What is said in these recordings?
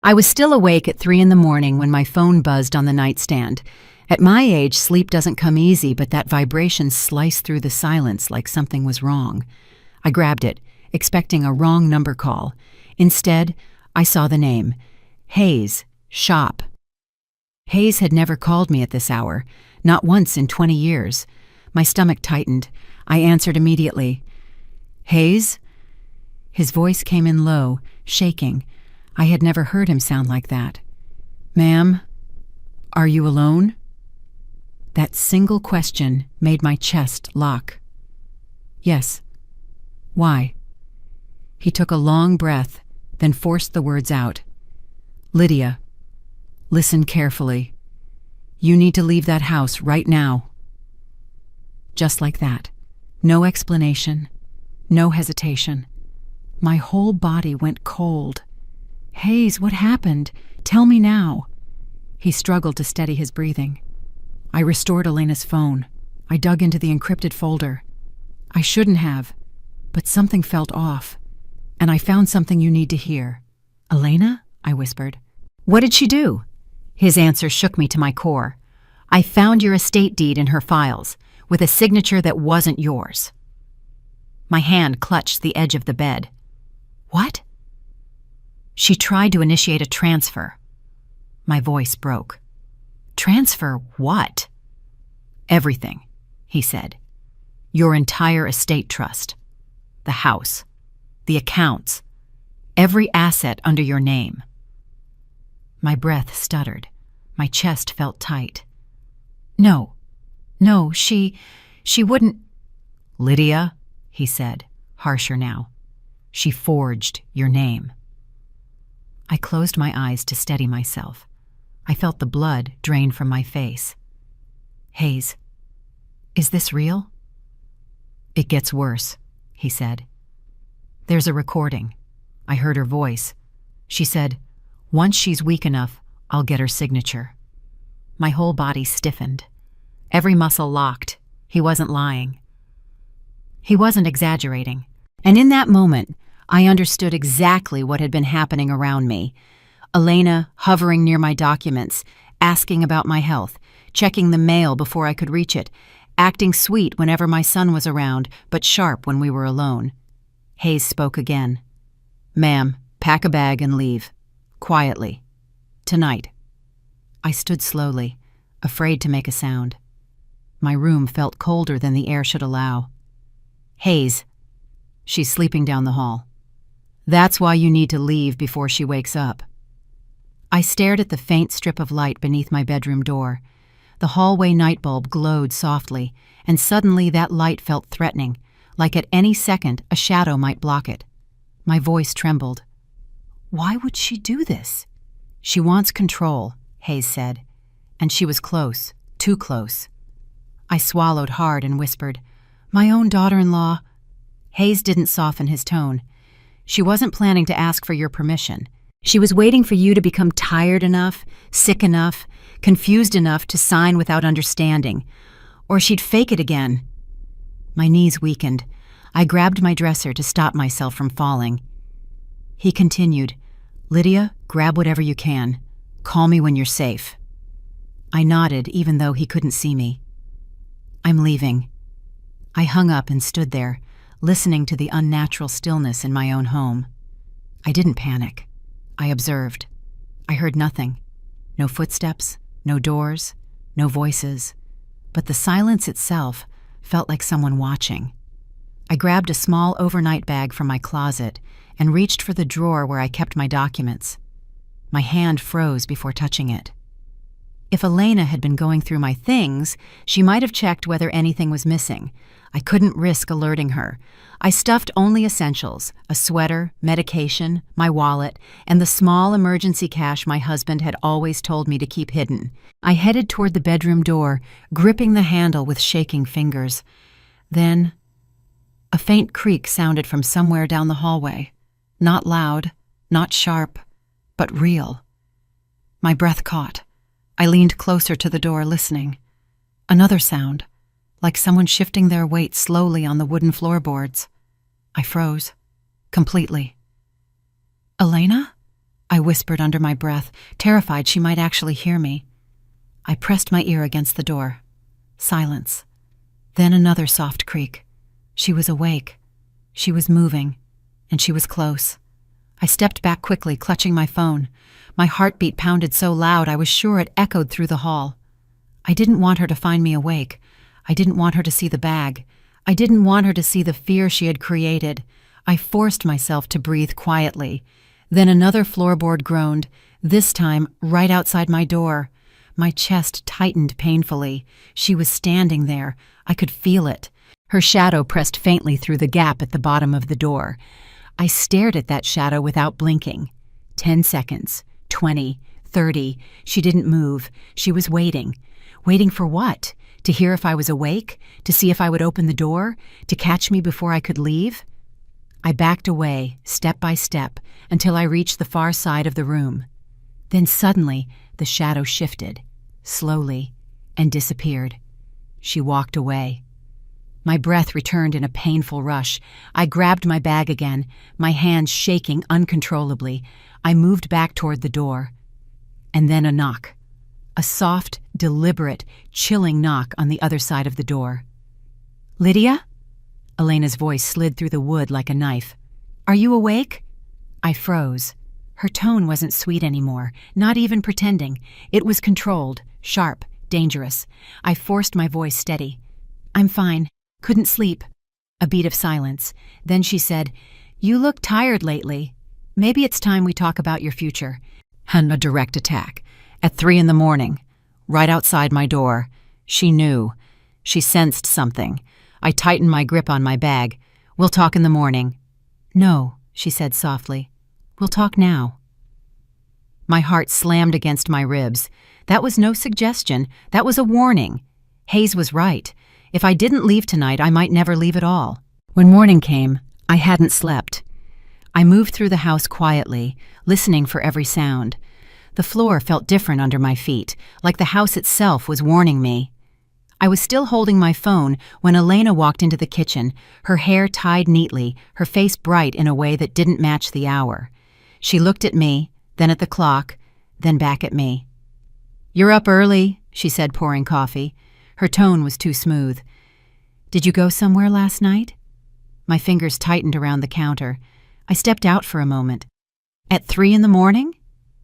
I was still awake at 3 in the morning when my phone buzzed on the nightstand. At my age, sleep doesn't come easy, but that vibration sliced through the silence like something was wrong. I grabbed it, expecting a wrong number call. Instead, I saw the name. Hayes, shop. Hayes had never called me at this hour, not once in 20 years. My stomach tightened. I answered immediately. Hayes? His voice came in low, shaking. I had never heard him sound like that. Ma'am, are you alone? That single question made my chest lock. Yes. Why? He took a long breath, then forced the words out. Lydia, listen carefully. You need to leave that house right now. Just like that. No explanation. No hesitation. My whole body went cold. Hayes, what happened? Tell me now. He struggled to steady his breathing. I restored Elena's phone. I dug into the encrypted folder. I shouldn't have, but something felt off. And I found something you need to hear. Elena? I whispered. What did she do? His answer shook me to my core. I found your estate deed in her files, with a signature that wasn't yours. My hand clutched the edge of the bed. What? She tried to initiate a transfer. My voice broke. Transfer what? Everything, he said. Your entire estate trust. The house. The accounts. Every asset under your name. My breath stuttered. My chest felt tight. No, she wouldn't. Lydia, he said, harsher now. She forged your name. I closed my eyes to steady myself. I felt the blood drain from my face. Hayes, is this real? It gets worse, he said. There's a recording. I heard her voice. She said, once she's weak enough, I'll get her signature. My whole body stiffened. Every muscle locked. He wasn't lying. He wasn't exaggerating. And in that moment, I understood exactly what had been happening around me. Elena hovering near my documents, asking about my health, checking the mail before I could reach it, acting sweet whenever my son was around, but sharp when we were alone. Hayes spoke again. Ma'am, pack a bag and leave. Quietly. Tonight. I stood slowly, afraid to make a sound. My room felt colder than the air should allow. Hayes. She's sleeping down the hall. That's why you need to leave before she wakes up. I stared at the faint strip of light beneath my bedroom door. The hallway night bulb glowed softly, and suddenly that light felt threatening, like at any second a shadow might block it. My voice trembled. Why would she do this? She wants control, Hayes said, and she was close, too close. I swallowed hard and whispered, My own daughter-in-law. Hayes didn't soften his tone. She wasn't planning to ask for your permission. She was waiting for you to become tired enough, sick enough, confused enough to sign without understanding. Or she'd fake it again. My knees weakened. I grabbed my dresser to stop myself from falling. He continued, Lydia, grab whatever you can. Call me when you're safe. I nodded even though he couldn't see me. I'm leaving. I hung up and stood there, listening to the unnatural stillness in my own home. I didn't panic. I observed. I heard nothing. No footsteps, no doors, no voices. But the silence itself felt like someone watching. I grabbed a small overnight bag from my closet and reached for the drawer where I kept my documents. My hand froze before touching it. If Elena had been going through my things, she might have checked whether anything was missing. I couldn't risk alerting her. I stuffed only essentials, a sweater, medication, my wallet, and the small emergency cash my husband had always told me to keep hidden. I headed toward the bedroom door, gripping the handle with shaking fingers. Then, a faint creak sounded from somewhere down the hallway. Not loud, not sharp, but real. My breath caught. I leaned closer to the door, listening. Another sound, like someone shifting their weight slowly on the wooden floorboards. I froze, completely. Elena? I whispered under my breath, terrified she might actually hear me. I pressed my ear against the door. Silence. Then another soft creak. She was awake. She was moving, and she was close. I stepped back quickly, clutching my phone. My heartbeat pounded so loud I was sure it echoed through the hall. I didn't want her to find me awake. I didn't want her to see the bag. I didn't want her to see the fear she had created. I forced myself to breathe quietly. Then another floorboard groaned, this time right outside my door. My chest tightened painfully. She was standing there. I could feel it. Her shadow pressed faintly through the gap at the bottom of the door. I stared at that shadow without blinking. 10 seconds, 20, 30. She didn't move. She was waiting. Waiting for what? To hear if I was awake? To see if I would open the door? To catch me before I could leave? I backed away, step by step, until I reached the far side of the room. Then suddenly, the shadow shifted, slowly, and disappeared. She walked away. My breath returned in a painful rush. I grabbed my bag again, my hands shaking uncontrollably. I moved back toward the door. And then a knock. A soft, deliberate, chilling knock on the other side of the door. "Lydia?" Elena's voice slid through the wood like a knife. "Are you awake?" I froze. Her tone wasn't sweet anymore, not even pretending. It was controlled, sharp, dangerous. I forced my voice steady. "I'm fine. Couldn't sleep." A beat of silence. Then she said, "You look tired lately. Maybe it's time we talk about your future." And a direct attack. At 3 a.m, right outside my door. She knew. She sensed something. I tightened my grip on my bag. "We'll talk in the morning." "No," she said softly. "We'll talk now." My heart slammed against my ribs. That was no suggestion. That was a warning. Hayes was right. If I didn't leave tonight, I might never leave at all. When morning came, I hadn't slept. I moved through the house quietly, listening for every sound. The floor felt different under my feet, like the house itself was warning me. I was still holding my phone when Elena walked into the kitchen, her hair tied neatly, her face bright in a way that didn't match the hour. She looked at me, then at the clock, then back at me. "You're up early," she said, pouring coffee. Her tone was too smooth. "Did you go somewhere last night?" My fingers tightened around the counter. I stepped out for a moment. "At 3 a.m?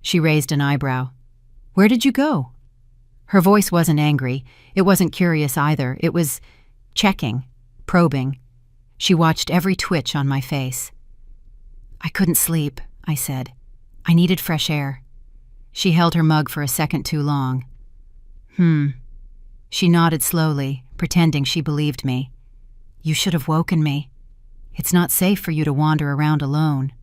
She raised an eyebrow. "Where did you go?" Her voice wasn't angry. It wasn't curious either. It was checking, probing. She watched every twitch on my face. "I couldn't sleep," I said. "I needed fresh air." She held her mug for a second too long. She nodded slowly, pretending she believed me. "You should have woken me. It's not safe for you to wander around alone."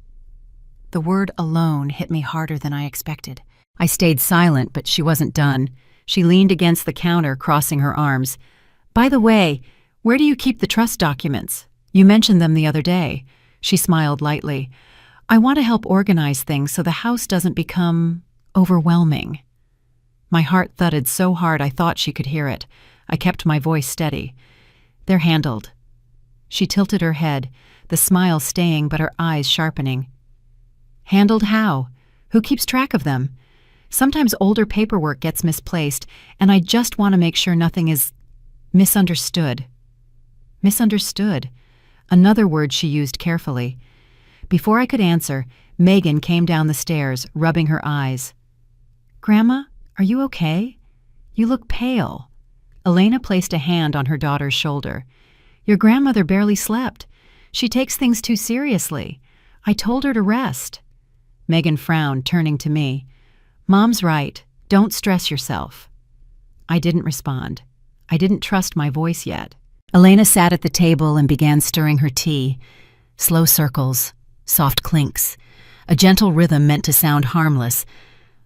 The word alone hit me harder than I expected. I stayed silent, but she wasn't done. She leaned against the counter, crossing her arms. "By the way, where do you keep the trust documents? You mentioned them the other day." She smiled lightly. "I want to help organize things so the house doesn't become overwhelming." My heart thudded so hard I thought she could hear it. I kept my voice steady. "They're handled." She tilted her head, the smile staying but her eyes sharpening. "Handled how? Who keeps track of them? Sometimes older paperwork gets misplaced, and I just want to make sure nothing is misunderstood." Misunderstood. Another word she used carefully. Before I could answer, Megan came down the stairs, rubbing her eyes. "Grandma, are you okay? You look pale." Elena placed a hand on her daughter's shoulder. "Your grandmother barely slept. She takes things too seriously. I told her to rest." Megan frowned, turning to me. "Mom's right. Don't stress yourself." I didn't respond. I didn't trust my voice yet. Elena sat at the table and began stirring her tea. Slow circles, soft clinks, a gentle rhythm meant to sound harmless.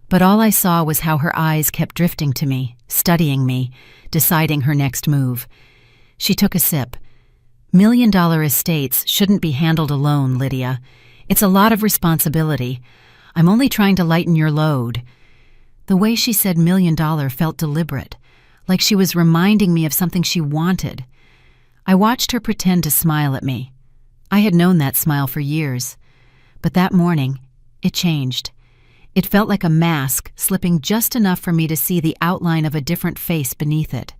But all I saw was how her eyes kept drifting to me, studying me, deciding her next move. She took a sip. "$1 million estates shouldn't be handled alone, Lydia. It's a lot of responsibility. I'm only trying to lighten your load." The way she said $1 million felt deliberate, like she was reminding me of something she wanted. I watched her pretend to smile at me. I had known that smile for years. But that morning, it changed. It felt like a mask, slipping just enough for me to see the outline of a different face beneath it.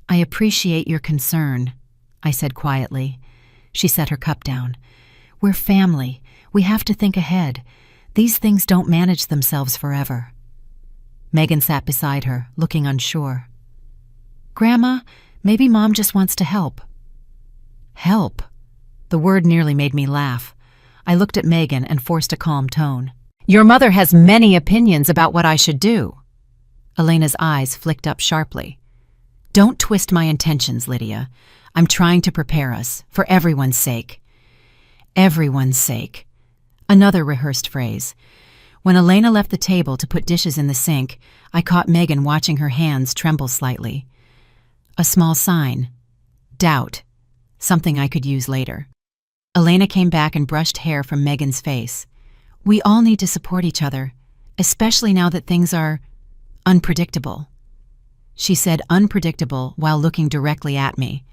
"I appreciate your concern," I said quietly. She set her cup down. "We're family. We have to think ahead. These things don't manage themselves forever." Megan sat beside her, looking unsure. "Grandma, maybe Mom just wants to help." Help? The word nearly made me laugh. I looked at Megan and forced a calm tone. "Your mother has many opinions about what I should do." Elena's eyes flicked up sharply. "Don't twist my intentions, Lydia. I'm trying to prepare us, for everyone's sake." Everyone's sake. Another rehearsed phrase. When Elena left the table to put dishes in the sink, I caught Megan watching her hands tremble slightly. A small sign. Doubt. Something I could use later. Elena came back and brushed hair from Megan's face. "We all need to support each other, especially now that things are unpredictable." She said unpredictable while looking directly at me.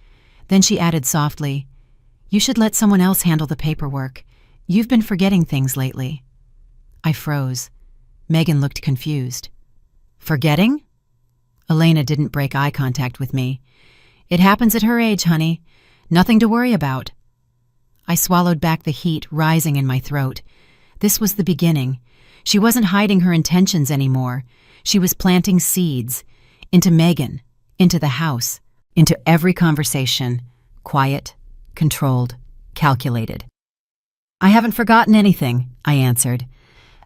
Then she added softly, "You should let someone else handle the paperwork. You've been forgetting things lately." I froze. Megan looked confused. "Forgetting?" Elena didn't break eye contact with me. "It happens at her age, honey. Nothing to worry about." I swallowed back the heat rising in my throat. This was the beginning. She wasn't hiding her intentions anymore. She was planting seeds. Into Megan, into the house, into every conversation. Quiet, controlled, calculated. "I haven't forgotten anything," I answered.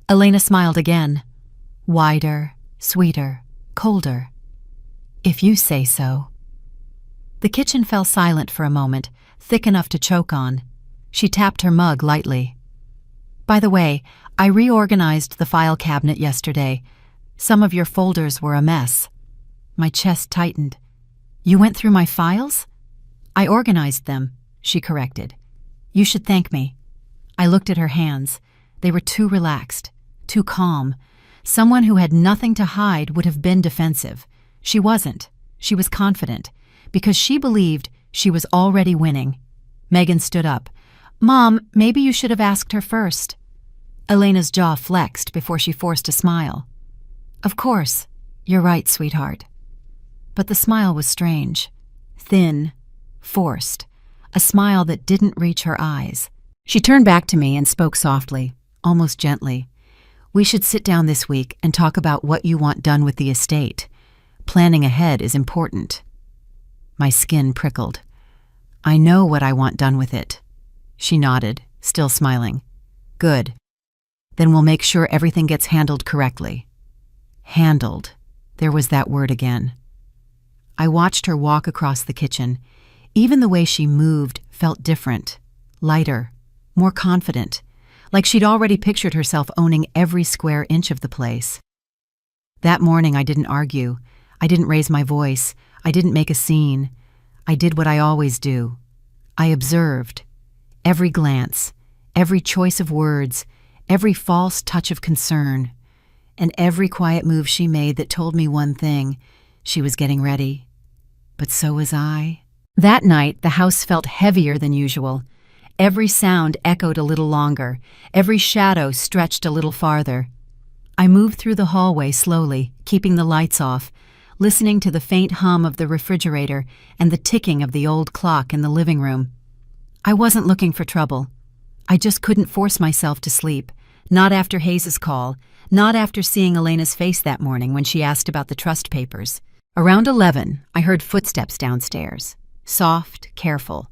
Elena smiled again. Wider, sweeter, colder. "If you say so." The kitchen fell silent for a moment, thick enough to choke on. She tapped her mug lightly. "By the way, I reorganized the file cabinet yesterday. Some of your folders were a mess." My chest tightened. "You went through my files?" "I organized them," she corrected. "You should thank me." I looked at her hands. They were too relaxed, too calm. Someone who had nothing to hide would have been defensive. She wasn't. She was confident, because she believed she was already winning. Megan stood up. "Mom, maybe you should have asked her first." Elena's jaw flexed before she forced a smile. "Of course. You're right, sweetheart." But the smile was strange. Thin, forced. A smile that didn't reach her eyes. She turned back to me and spoke softly, almost gently. "We should sit down this week and talk about what you want done with the estate. Planning ahead is important." My skin prickled. "I know what I want done with it." She nodded, still smiling. "Good. Then we'll make sure everything gets handled correctly." Handled. There was that word again. I watched her walk across the kitchen. Even the way she moved felt different, lighter, more confident, like she'd already pictured herself owning every square inch of the place. That morning I didn't argue. I didn't raise my voice. I didn't make a scene. I did what I always do. I observed. Every glance, every choice of words, every false touch of concern, and every quiet move she made that told me one thing: she was getting ready. But so was I. That night, the house felt heavier than usual. Every sound echoed a little longer. Every shadow stretched a little farther. I moved through the hallway slowly, keeping the lights off, listening to the faint hum of the refrigerator and the ticking of the old clock in the living room. I wasn't looking for trouble. I just couldn't force myself to sleep. Not after Hayes's call. Not after seeing Elena's face that morning when she asked about the trust papers. Around 11, I heard footsteps downstairs. Soft, careful.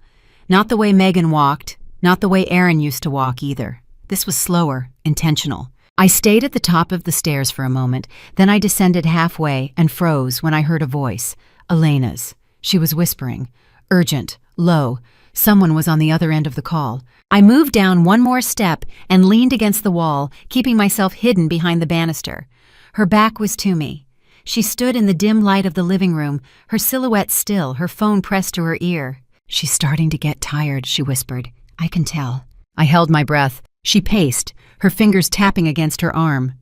Not the way Megan walked, not the way Aaron used to walk either. This was slower, intentional. I stayed at the top of the stairs for a moment, then I descended halfway and froze when I heard a voice. Elena's. She was whispering. Urgent, low. Someone was on the other end of the call. I moved down one more step and leaned against the wall, keeping myself hidden behind the banister. Her back was to me. She stood in the dim light of the living room, her silhouette still, her phone pressed to her ear. "She's starting to get tired," she whispered. "I can tell." I held my breath. She paced, her fingers tapping against her arm.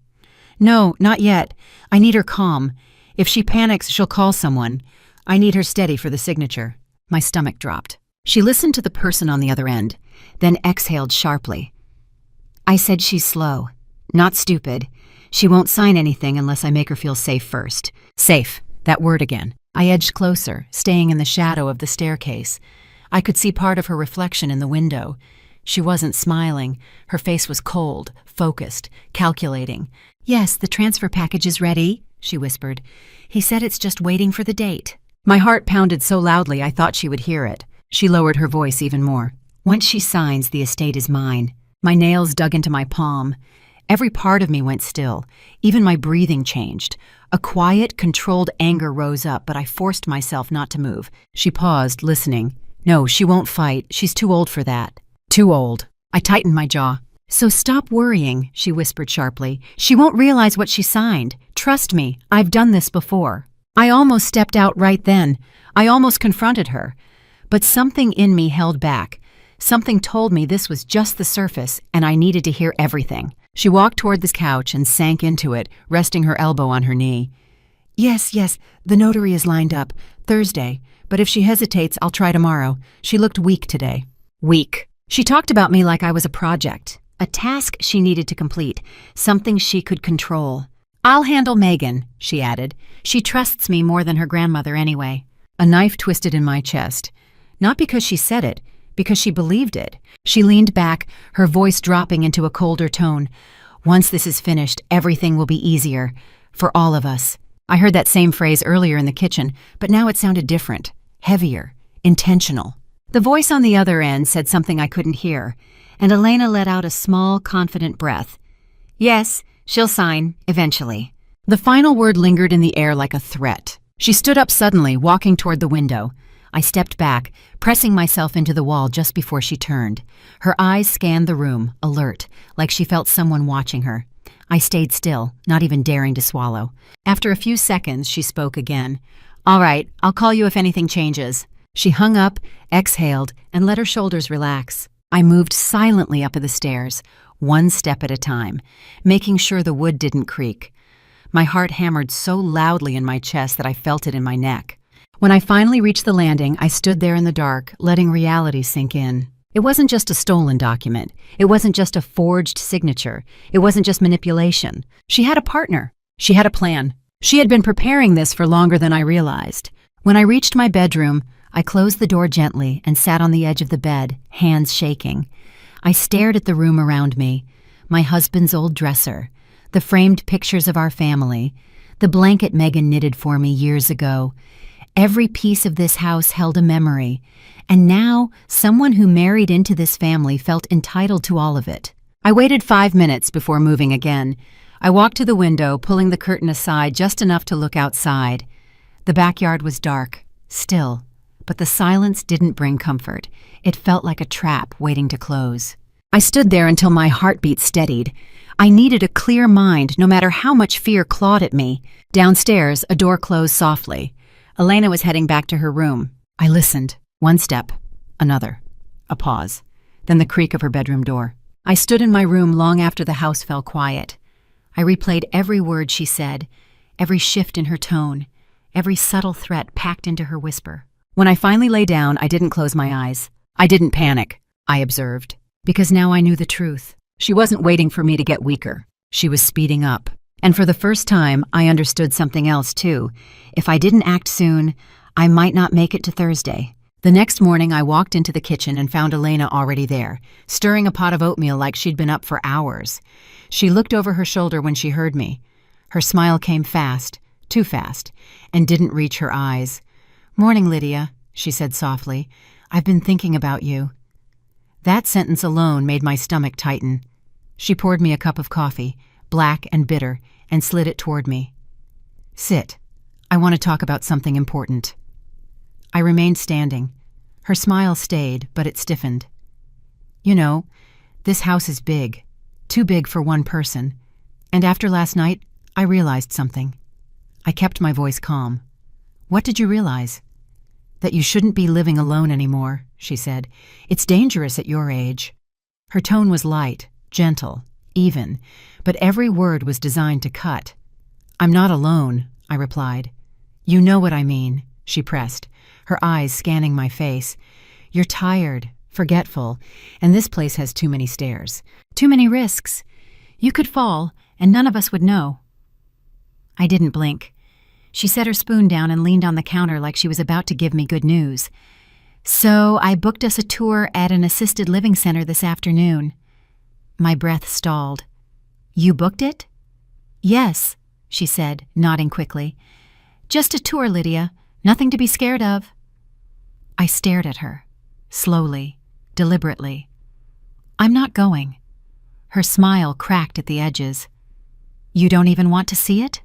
"No, not yet. I need her calm. If she panics, she'll call someone. I need her steady for the signature." My stomach dropped. She listened to the person on the other end, then exhaled sharply. "I said she's slow, not stupid. She won't sign anything unless I make her feel safe first. Safe, that word again. I edged closer, staying in the shadow of the staircase. I could see part of her reflection in the window. She wasn't smiling. Her face was cold, focused, calculating. "Yes, the transfer package is ready," she whispered. "He said it's just waiting for the date." My heart pounded so loudly I thought she would hear it. She lowered her voice even more. "Once she signs, the estate is mine." My nails dug into my palm. Every part of me went still. Even my breathing changed. A quiet, controlled anger rose up, but I forced myself not to move. She paused, listening. "No, she won't fight. She's too old for that." "Too old." I tightened my jaw. "So stop worrying," she whispered sharply. "She won't realize what she signed. Trust me, I've done this before." I almost stepped out right then. I almost confronted her. But something in me held back. Something told me this was just the surface, and I needed to hear everything. She walked toward this couch and sank into it, resting her elbow on her knee. Yes, the notary is lined up. Thursday. But if she hesitates, I'll try tomorrow. She looked weak today." Weak. She talked about me like I was a project. A task she needed to complete. Something she could control. "I'll handle Megan," she added. "She trusts me more than her grandmother anyway." A knife twisted in my chest. Not because she said it, because she believed it. She leaned back, her voice dropping into a colder tone. "Once this is finished, everything will be easier. For all of us." I heard that same phrase earlier in the kitchen, but now it sounded different. Heavier. Intentional. The voice on the other end said something I couldn't hear, and Elena let out a small, confident breath. "Yes, she'll sign, eventually." The final word lingered in the air like a threat. She stood up suddenly, walking toward the window. I stepped back, pressing myself into the wall just before she turned. Her eyes scanned the room, alert, like she felt someone watching her. I stayed still, not even daring to swallow. After a few seconds, she spoke again. "All right, I'll call you if anything changes." She hung up, exhaled, and let her shoulders relax. I moved silently up the stairs, one step at a time, making sure the wood didn't creak. My heart hammered so loudly in my chest that I felt it in my neck. When I finally reached the landing, I stood there in the dark, letting reality sink in. It wasn't just a stolen document. It wasn't just a forged signature. It wasn't just manipulation. She had a partner. She had a plan. She had been preparing this for longer than I realized. When I reached my bedroom, I closed the door gently and sat on the edge of the bed, hands shaking. I stared at the room around me, my husband's old dresser, the framed pictures of our family, the blanket Megan knitted for me years ago. Every piece of this house held a memory, and now someone who married into this family felt entitled to all of it. I waited 5 minutes before moving again. I walked to the window, pulling the curtain aside just enough to look outside. The backyard was dark, still, but the silence didn't bring comfort. It felt like a trap waiting to close. I stood there until my heartbeat steadied. I needed a clear mind, no matter how much fear clawed at me. Downstairs, a door closed softly. Elena was heading back to her room. I listened. One step, another, a pause, then the creak of her bedroom door. I stood in my room long after the house fell quiet. I replayed every word she said, every shift in her tone, every subtle threat packed into her whisper. When I finally lay down, I didn't close my eyes. I didn't panic, I observed, because now I knew the truth. She wasn't waiting for me to get weaker. She was speeding up. And for the first time, I understood something else, too. If I didn't act soon, I might not make it to Thursday. The next morning, I walked into the kitchen and found Elena already there, stirring a pot of oatmeal like she'd been up for hours. She looked over her shoulder when she heard me. Her smile came fast, too fast, and didn't reach her eyes. "Morning, Lydia," she said softly. "I've been thinking about you." That sentence alone made my stomach tighten. She poured me a cup of coffee, black and bitter, and slid it toward me. "Sit. I want to talk about something important." I remained standing. Her smile stayed, but it stiffened. "You know, this house is big. Too big for one person. And after last night, I realized something." I kept my voice calm. "What did you realize?" "That you shouldn't be living alone anymore," she said. "It's dangerous at your age." Her tone was light, gentle, even, but every word was designed to cut. "I'm not alone," I replied. "You know what I mean," she pressed, her eyes scanning my face. "You're tired, forgetful, and this place has too many stairs, too many risks. You could fall, and none of us would know. I didn't blink. She set her spoon down and leaned on the counter like she was about to give me good news. So I booked us a tour at an assisted living center this afternoon. My breath stalled. You booked it? Yes, she said, nodding quickly. Just a tour, Lydia. Nothing to be scared of. I stared at her, slowly, deliberately. I'm not going. Her smile cracked at the edges. You don't even want to see it?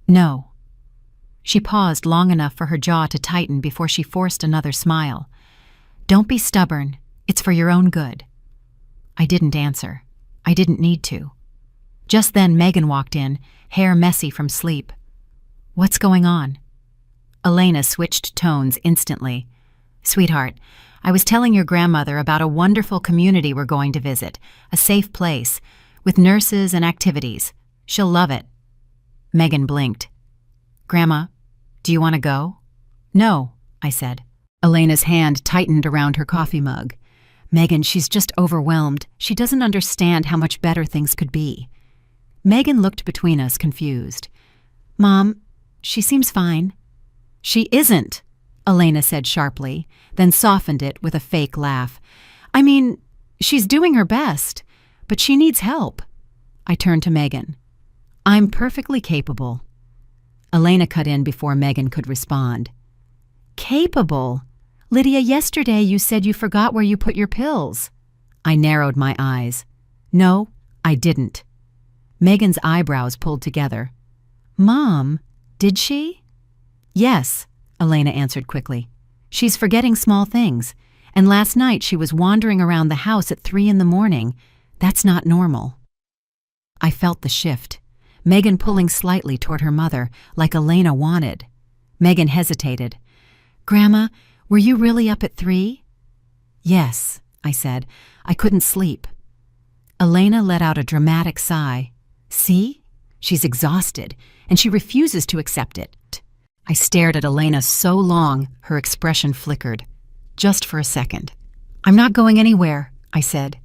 No. She paused long enough for her jaw to tighten before she forced another smile. Don't be stubborn. It's for your own good. I didn't answer. I didn't need to. Just then Megan walked in, hair messy from sleep. What's going on? Elena switched tones instantly. Sweetheart, I was telling your grandmother about a wonderful community we're going to visit, a safe place, with nurses and activities. She'll love it. Megan blinked. Grandma, do you want to go? No, I said. Elena's hand tightened around her coffee mug. Megan, she's just overwhelmed. She doesn't understand how much better things could be. Megan looked between us, confused. Mom, she seems fine. She isn't, Elena said sharply, then softened it with a fake laugh. I mean, she's doing her best, but she needs help. I turned to Megan. I'm perfectly capable. Elena cut in before Megan could respond. Capable? Lydia, yesterday you said you forgot where you put your pills. I narrowed my eyes. No, I didn't. Megan's eyebrows pulled together. Mom, did she? Yes, Elena answered quickly. She's forgetting small things, and last night she was wandering around the house at 3 a.m. That's not normal. I felt the shift. Megan pulling slightly toward her mother, like Elena wanted. Megan hesitated. Grandma, were you really up at 3? Yes, I said. I couldn't sleep. Elena let out a dramatic sigh. See? She's exhausted, and she refuses to accept it. I stared at Elena so long, her expression flickered. Just for a second. I'm not going anywhere, I said.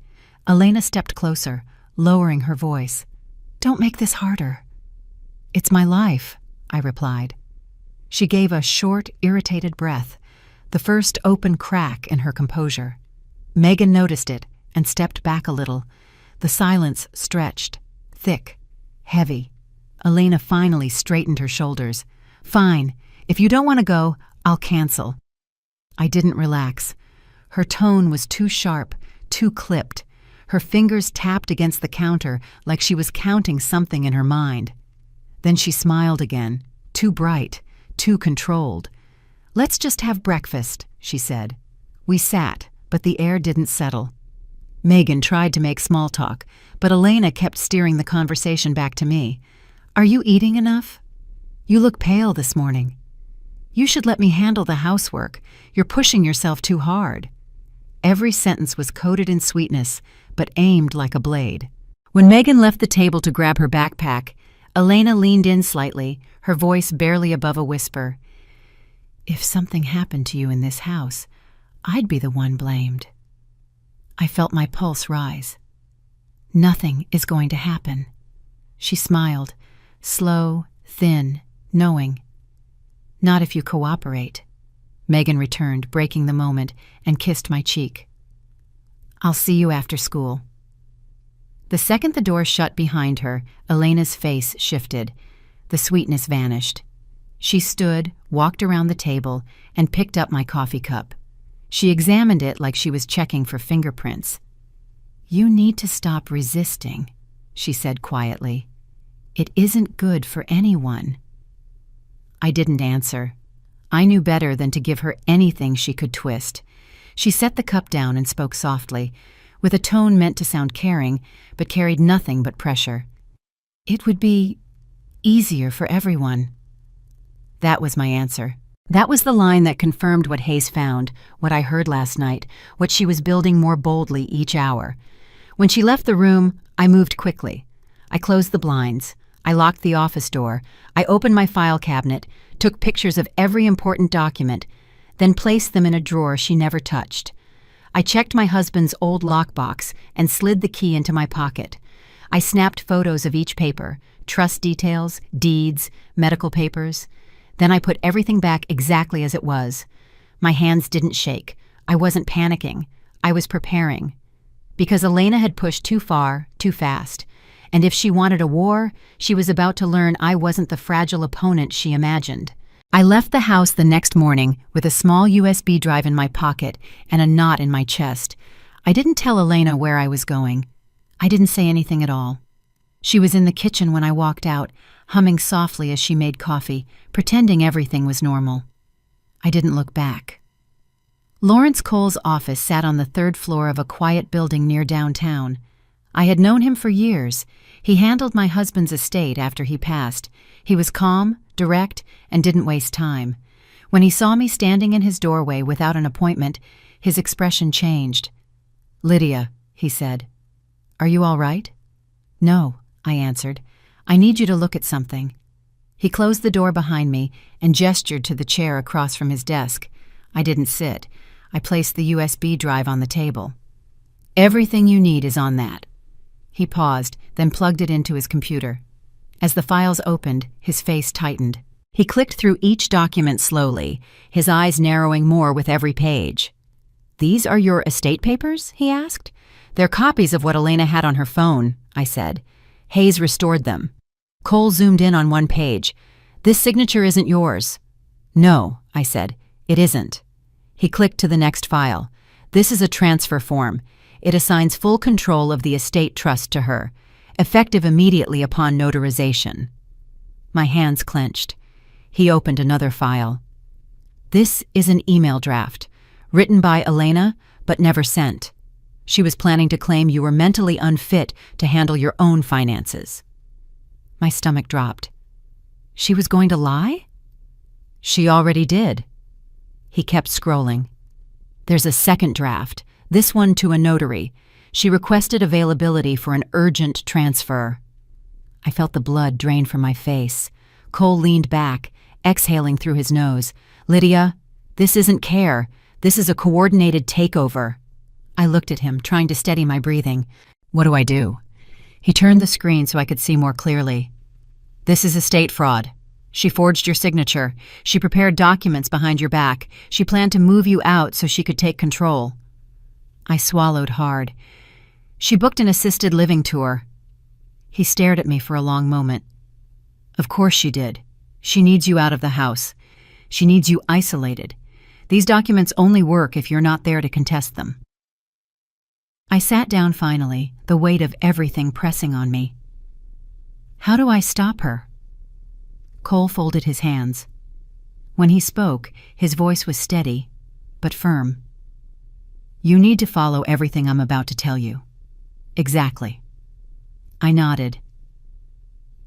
Elena stepped closer, lowering her voice. Don't make this harder. It's my life, I replied. She gave a short, irritated breath, the first open crack in her composure. Megan noticed it and stepped back a little. The silence stretched, thick, heavy. Elena finally straightened her shoulders. Fine, if you don't want to go, I'll cancel. I didn't relax. Her tone was too sharp, too clipped. Her fingers tapped against the counter like she was counting something in her mind. Then she smiled again, too bright, too controlled. Let's just have breakfast, she said. We sat, but the air didn't settle. Megan tried to make small talk, but Elena kept steering the conversation back to me. Are you eating enough? You look pale this morning. You should let me handle the housework. You're pushing yourself too hard. Every sentence was coated in sweetness, but aimed like a blade. When Megan left the table to grab her backpack, Elena leaned in slightly, her voice barely above a whisper. If something happened to you in this house, I'd be the one blamed. I felt my pulse rise. Nothing is going to happen. She smiled, slow, thin, knowing. Not if you cooperate. Megan returned, breaking the moment, and kissed my cheek. I'll see you after school. The second the door shut behind her, Elena's face shifted. The sweetness vanished. She stood, walked around the table, and picked up my coffee cup. She examined it like she was checking for fingerprints. You need to stop resisting, she said quietly. It isn't good for anyone. I didn't answer. I knew better than to give her anything she could twist. She set the cup down and spoke softly, with a tone meant to sound caring, but carried nothing but pressure. It would be easier for everyone. That was my answer. That was the line that confirmed what Hayes found, what I heard last night, what she was building more boldly each hour. When she left the room, I moved quickly. I closed the blinds. I locked the office door. I opened my file cabinet, took pictures of every important document, then placed them in a drawer she never touched. I checked my husband's old lockbox and slid the key into my pocket. I snapped photos of each paper, trust details, deeds, medical papers. Then I put everything back exactly as it was. My hands didn't shake. I wasn't panicking. I was preparing. Because Elena had pushed too far, too fast. And if she wanted a war, she was about to learn I wasn't the fragile opponent she imagined. I left the house the next morning with a small USB drive in my pocket and a knot in my chest. I didn't tell Elena where I was going. I didn't say anything at all. She was in the kitchen when I walked out, humming softly as she made coffee, pretending everything was normal. I didn't look back. Lawrence Cole's office sat on the third floor of a quiet building near downtown. I had known him for years. He handled my husband's estate after he passed. He was calm, direct, and didn't waste time. When he saw me standing in his doorway without an appointment, his expression changed. "Lydia," he said, "are you all right?" "No," I answered. "I need you to look at something." He closed the door behind me and gestured to the chair across from his desk. I didn't sit. I placed the USB drive on the table. "Everything you need is on that." He paused, then plugged it into his computer. As the files opened, his face tightened. He clicked through each document slowly, his eyes narrowing more with every page. "These are your estate papers?" he asked. "They're copies of what Elena had on her phone," I said. "Hayes restored them." Cole zoomed in on one page. "This signature isn't yours." "No," I said. "It isn't." He clicked to the next file. "This is a transfer form. It assigns full control of the estate trust to her, effective immediately upon notarization." My hands clenched. He opened another file. "This is an email draft, written by Elena, but never sent. She was planning to claim you were mentally unfit to handle your own finances." My stomach dropped. She was going to lie? She already did. He kept scrolling. "There's a second draft, this one to a notary. She requested availability for an urgent transfer." I felt the blood drain from my face. Cole leaned back, exhaling through his nose. "Lydia, this isn't care. This is a coordinated takeover." I looked at him, trying to steady my breathing. "What do I do?" He turned the screen so I could see more clearly. "This is estate fraud. She forged your signature. She prepared documents behind your back. She planned to move you out so she could take control." I swallowed hard. "She booked an assisted living tour." He stared at me for a long moment. "Of course she did. She needs you out of the house. She needs you isolated. These documents only work if you're not there to contest them." I sat down finally, the weight of everything pressing on me. "How do I stop her?" Cole folded his hands. When he spoke, his voice was steady, but firm. "You need to follow everything I'm about to tell you." "Exactly." I nodded.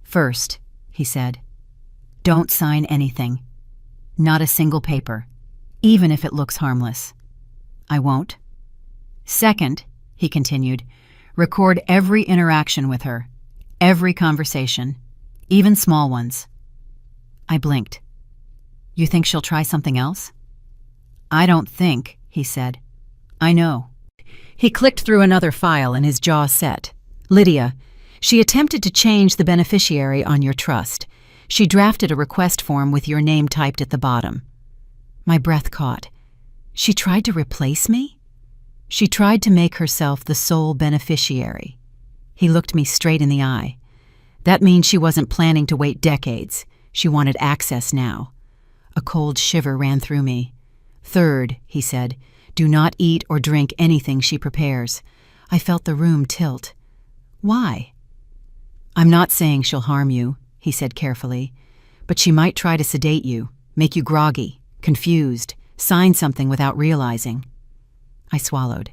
"First," he said, "don't sign anything. Not a single paper, even if it looks harmless." "I won't." "Second," he continued, "record every interaction with her, every conversation, even small ones." I blinked. "You think she'll try something else?" "I don't think," he said. "I know." He clicked through another file and his jaw set. "Lydia, she attempted to change the beneficiary on your trust. She drafted a request form with your name typed at the bottom." My breath caught. She tried to replace me? She tried to make herself the sole beneficiary. He looked me straight in the eye. That means she wasn't planning to wait decades. She wanted access now. A cold shiver ran through me. "Third," he said, "do not eat or drink anything she prepares." I felt the room tilt. "Why?" "I'm not saying she'll harm you," he said carefully, "but she might try to sedate you, make you groggy, confused, sign something without realizing." I swallowed.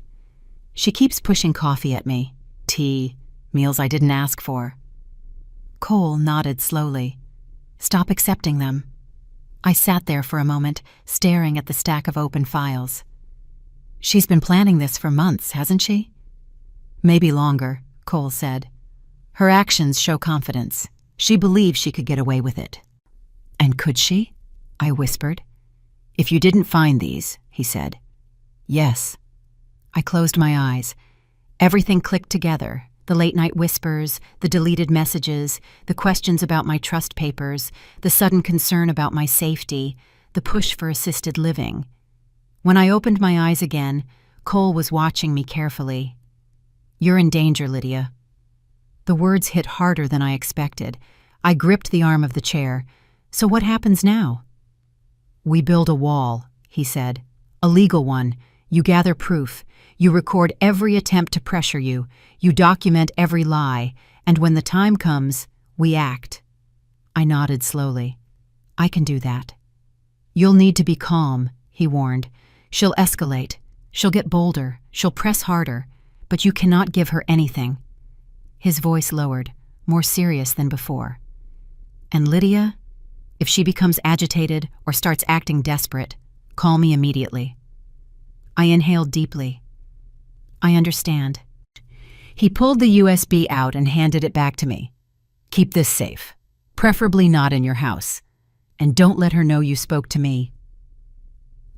"She keeps pushing coffee at me, tea, meals I didn't ask for." Cole nodded slowly. "Stop accepting them." I sat there for a moment, staring at the stack of open files. "She's been planning this for months, hasn't she?" "Maybe longer," Cole said. "Her actions show confidence. She believes she could get away with it." "And could she?" I whispered. "If you didn't find these," he said. "Yes." I closed my eyes. Everything clicked together. The late-night whispers, the deleted messages, the questions about my trust papers, the sudden concern about my safety, the push for assisted living. When I opened my eyes again, Cole was watching me carefully. "You're in danger, Lydia." The words hit harder than I expected. I gripped the arm of the chair. "So what happens now?" "We build a wall," he said. "A legal one. You gather proof. You record every attempt to pressure you. You document every lie. And when the time comes, we act." I nodded slowly. "I can do that." "You'll need to be calm," he warned. "She'll escalate. She'll get bolder. She'll press harder. But you cannot give her anything." His voice lowered, more serious than before. "And Lydia, if she becomes agitated or starts acting desperate, call me immediately." I inhaled deeply. "I understand." He pulled the USB out and handed it back to me. "Keep this safe, preferably not in your house. And don't let her know you spoke to me."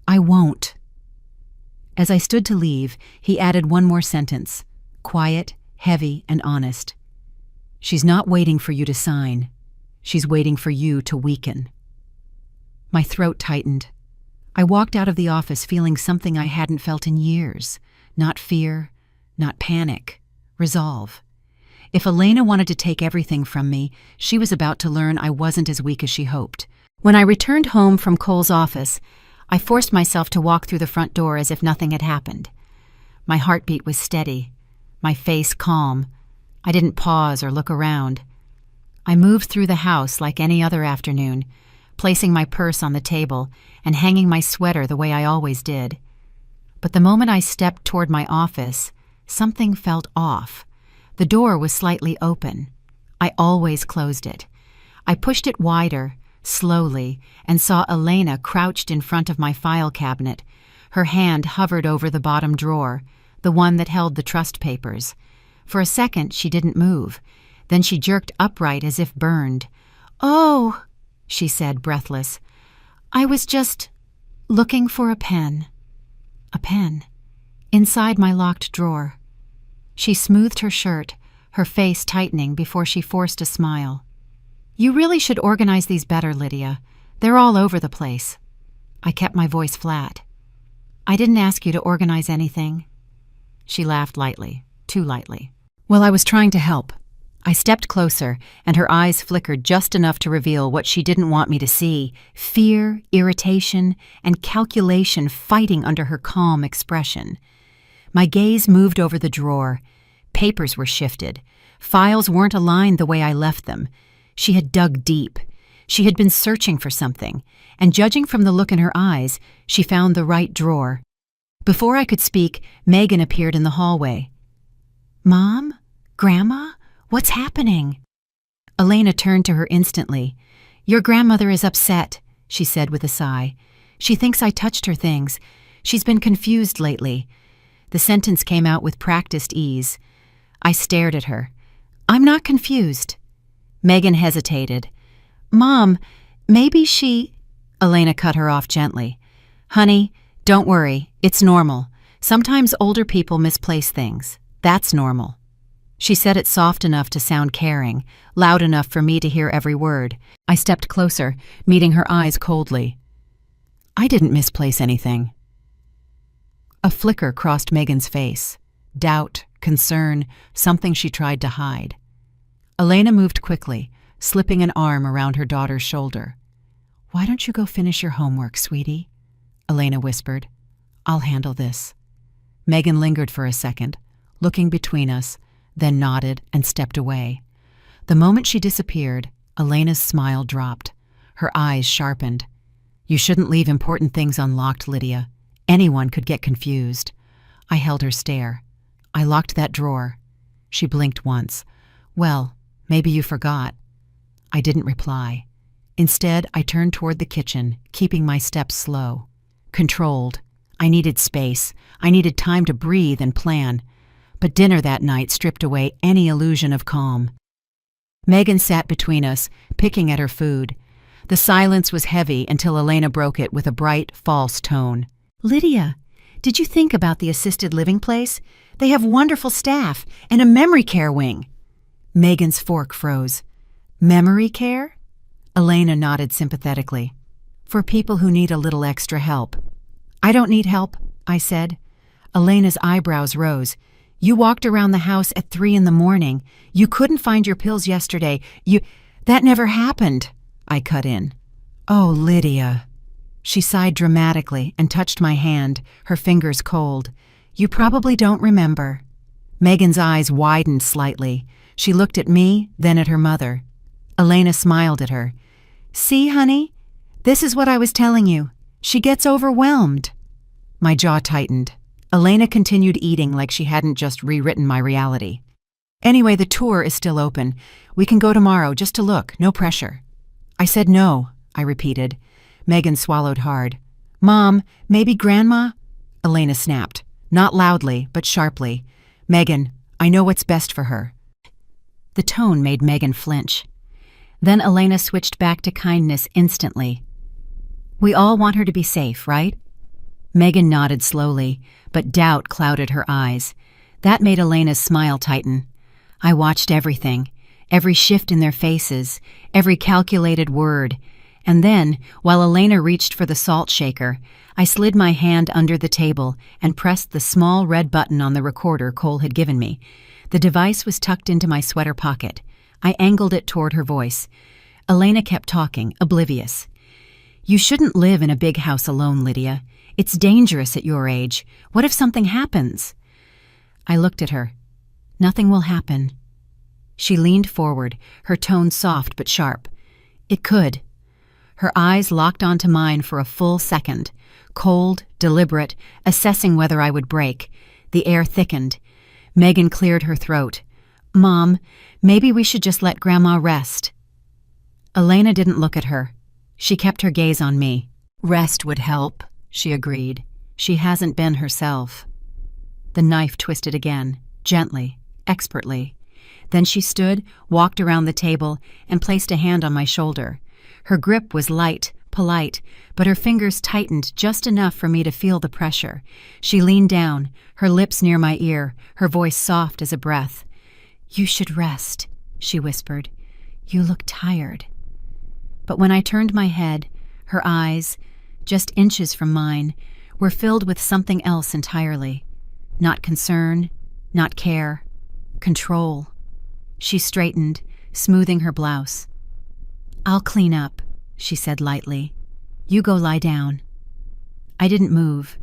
"I won't." As I stood to leave, he added one more sentence, quiet, heavy, and honest. "She's not waiting for you to sign. She's waiting for you to weaken." My throat tightened. I walked out of the office feeling something I hadn't felt in years. Not fear, not panic, resolve. If Elena wanted to take everything from me, she was about to learn I wasn't as weak as she hoped. When I returned home from Cole's office, I forced myself to walk through the front door as if nothing had happened. My heartbeat was steady, my face calm. I didn't pause or look around. I moved through the house like any other afternoon, placing my purse on the table and hanging my sweater the way I always did. But the moment I stepped toward my office, something felt off. The door was slightly open. I always closed it. I pushed it wider, slowly, and saw Elena crouched in front of my file cabinet. Her hand hovered over the bottom drawer, the one that held the trust papers. For a second, she didn't move. Then she jerked upright as if burned. "Oh," she said, breathless. "I was just looking for a pen." A pen. Inside my locked drawer. She smoothed her shirt, her face tightening before she forced a smile. "You really should organize these better, Lydia. They're all over the place." I kept my voice flat. "I didn't ask you to organize anything." She laughed lightly, too lightly. "Well, I was trying to help." I stepped closer, and her eyes flickered just enough to reveal what she didn't want me to see: fear, irritation, and calculation fighting under her calm expression. My gaze moved over the drawer. Papers were shifted. Files weren't aligned the way I left them. She had dug deep. She had been searching for something, and judging from the look in her eyes, she found the right drawer. Before I could speak, Megan appeared in the hallway. "Mom? Grandma? What's happening?" Elena turned to her instantly. "Your grandmother is upset," she said with a sigh. "She thinks I touched her things. She's been confused lately." The sentence came out with practiced ease. I stared at her. "I'm not confused." Megan hesitated. "Mom, maybe she—" Elena cut her off gently. "Honey, don't worry. It's normal. Sometimes older people misplace things. That's normal." She said it soft enough to sound caring, loud enough for me to hear every word. I stepped closer, meeting her eyes coldly. "I didn't misplace anything." A flicker crossed Megan's face. Doubt, concern, something she tried to hide. Elena moved quickly, slipping an arm around her daughter's shoulder. "Why don't you go finish your homework, sweetie?" Elena whispered. "I'll handle this." Megan lingered for a second, looking between us, then nodded and stepped away. The moment she disappeared, Elena's smile dropped. Her eyes sharpened. "You shouldn't leave important things unlocked, Lydia. Anyone could get confused." I held her stare. "I locked that drawer." She blinked once. "Well, maybe you forgot." I didn't reply. Instead, I turned toward the kitchen, keeping my steps slow. Controlled. I needed space. I needed time to breathe and plan. But dinner that night stripped away any illusion of calm. Megan sat between us, picking at her food. The silence was heavy until Elena broke it with a bright, false tone. "Lydia, Did you think about the assisted living place? They have wonderful staff and a memory care wing. Megan's fork froze. Memory care? Elena nodded sympathetically. For people who need a little extra help. I don't need help, I said. Elena's eyebrows rose. You walked around the house at 3 in the morning. You couldn't find your pills yesterday. That never happened, I cut in. Oh, Lydia. She sighed dramatically and touched my hand, her fingers cold. You probably don't remember. Megan's eyes widened slightly. She looked at me, then at her mother. Elena smiled at her. See, honey? This is what I was telling you. She gets overwhelmed. My jaw tightened. Elena continued eating like she hadn't just rewritten my reality. Anyway, the tour is still open. We can go tomorrow just to look, no pressure. I said no, I repeated. Megan swallowed hard. Mom, maybe Grandma? Elena snapped. Not loudly, but sharply. Megan, I know what's best for her. The tone made Megan flinch. Then Elena switched back to kindness instantly. We all want her to be safe, right? Megan nodded slowly, but doubt clouded her eyes. That made Elena's smile tighten. I watched everything, every shift in their faces, every calculated word. And then, while Elena reached for the salt shaker, I slid my hand under the table and pressed the small red button on the recorder Cole had given me. The device was tucked into my sweater pocket. I angled it toward her voice. Elena kept talking, oblivious. You shouldn't live in a big house alone, Lydia. It's dangerous at your age. What if something happens? I looked at her. Nothing will happen. She leaned forward, her tone soft but sharp. It could. Her eyes locked onto mine for a full second, cold, deliberate, assessing whether I would break. The air thickened. Megan cleared her throat. Mom, maybe we should just let Grandma rest. Elena didn't look at her. She kept her gaze on me. Rest would help, she agreed. She hasn't been herself. The knife twisted again, gently, expertly. Then she stood, walked around the table, and placed a hand on my shoulder. Her grip was light, polite, but her fingers tightened just enough for me to feel the pressure. She leaned down, her lips near my ear, her voice soft as a breath. You should rest, she whispered. You look tired. But when I turned my head, her eyes, just inches from mine, were filled with something else entirely. Not concern, not care, control. She straightened, smoothing her blouse. I'll clean up, she said lightly. You go lie down. I didn't move.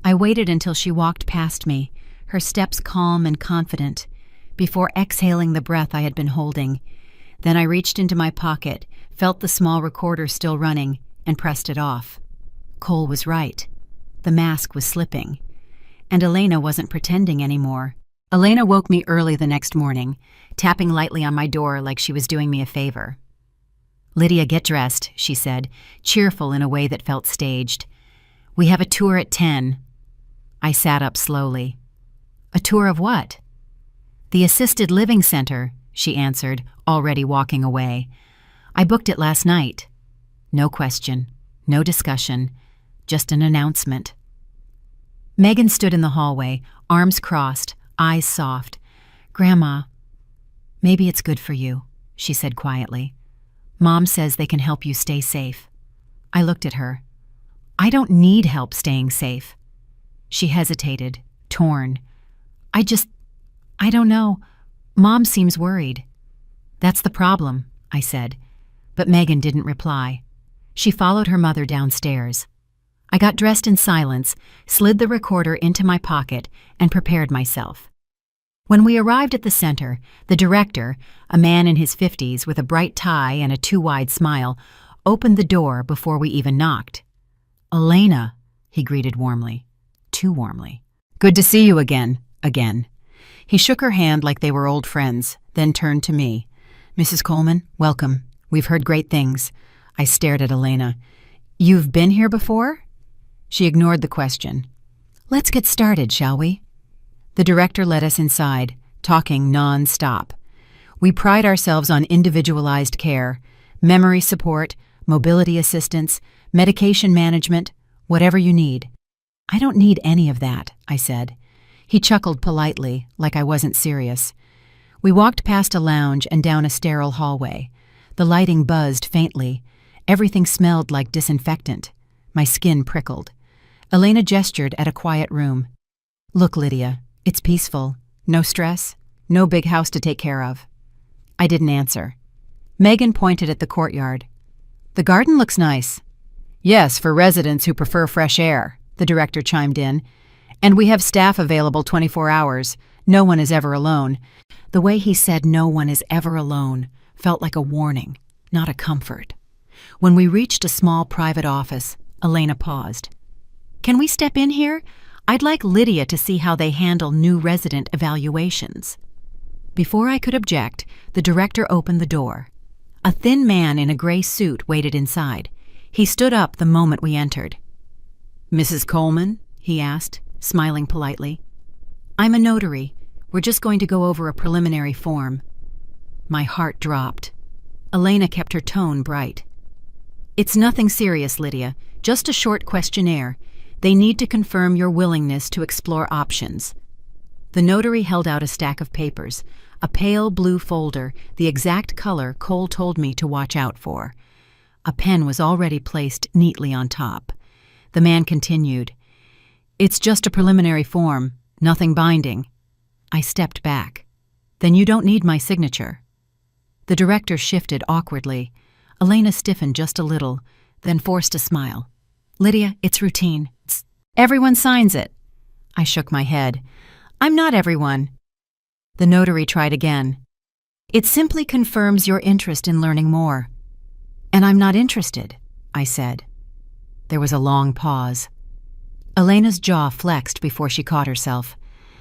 I waited until she walked past me, her steps calm and confident, before exhaling the breath I had been holding. Then I reached into my pocket, felt the small recorder still running, and pressed it off. Cole was right. The mask was slipping. And Elena wasn't pretending anymore. Elena woke me early the next morning, tapping lightly on my door like she was doing me a favor. Lydia, get dressed, she said, cheerful in a way that felt staged. We have a tour at 10. I sat up slowly. A tour of what? The assisted living center, she answered, already walking away. I booked it last night. No question, no discussion, just an announcement. Megan stood in the hallway, arms crossed, eyes soft. Grandma, maybe it's good for you, she said quietly. Mom says they can help you stay safe. I looked at her. I don't need help staying safe. She hesitated, torn. I don't know. Mom seems worried. That's the problem, I said. But Megan didn't reply. She followed her mother downstairs. I got dressed in silence, slid the recorder into my pocket, and prepared myself. When we arrived at the center, the director, a man in his 50s with a bright tie and a too-wide smile, opened the door before we even knocked. Elena, he greeted warmly. Too warmly. Good to see you again. He shook her hand like they were old friends, then turned to me. Mrs. Coleman, welcome. We've heard great things. I stared at Elena. You've been here before? She ignored the question. Let's get started, shall we? The director led us inside, talking non-stop. We pride ourselves on individualized care, memory support, mobility assistance, medication management, whatever you need. I don't need any of that, I said. He chuckled politely, like I wasn't serious. We walked past a lounge and down a sterile hallway. The lighting buzzed faintly. Everything smelled like disinfectant. My skin prickled. Elena gestured at a quiet room. Look, Lydia, it's peaceful. No stress. No big house to take care of. I didn't answer. Megan pointed at the courtyard. The garden looks nice. Yes, for residents who prefer fresh air, the director chimed in. And we have staff available 24 hours. No one is ever alone. The way he said no one is ever alone felt like a warning, not a comfort. When we reached a small private office, Elena paused. Can we step in here? I'd like Lydia to see how they handle new resident evaluations. Before I could object, the director opened the door. A thin man in a gray suit waited inside. He stood up the moment we entered. Mrs. Coleman? He asked, smiling politely. I'm a notary. We're just going to go over a preliminary form. My heart dropped. Elena kept her tone bright. It's nothing serious, Lydia. Just a short questionnaire. They need to confirm your willingness to explore options. The notary held out a stack of papers, a pale blue folder, the exact color Cole told me to watch out for. A pen was already placed neatly on top. The man continued, It's just a preliminary form, nothing binding. I stepped back. Then you don't need my signature. The director shifted awkwardly. Elena stiffened just a little, then forced a smile. Lydia, it's routine. Everyone signs it. I shook my head. I'm not everyone. The notary tried again. It simply confirms your interest in learning more. And I'm not interested, I said. There was a long pause. Elena's jaw flexed before she caught herself.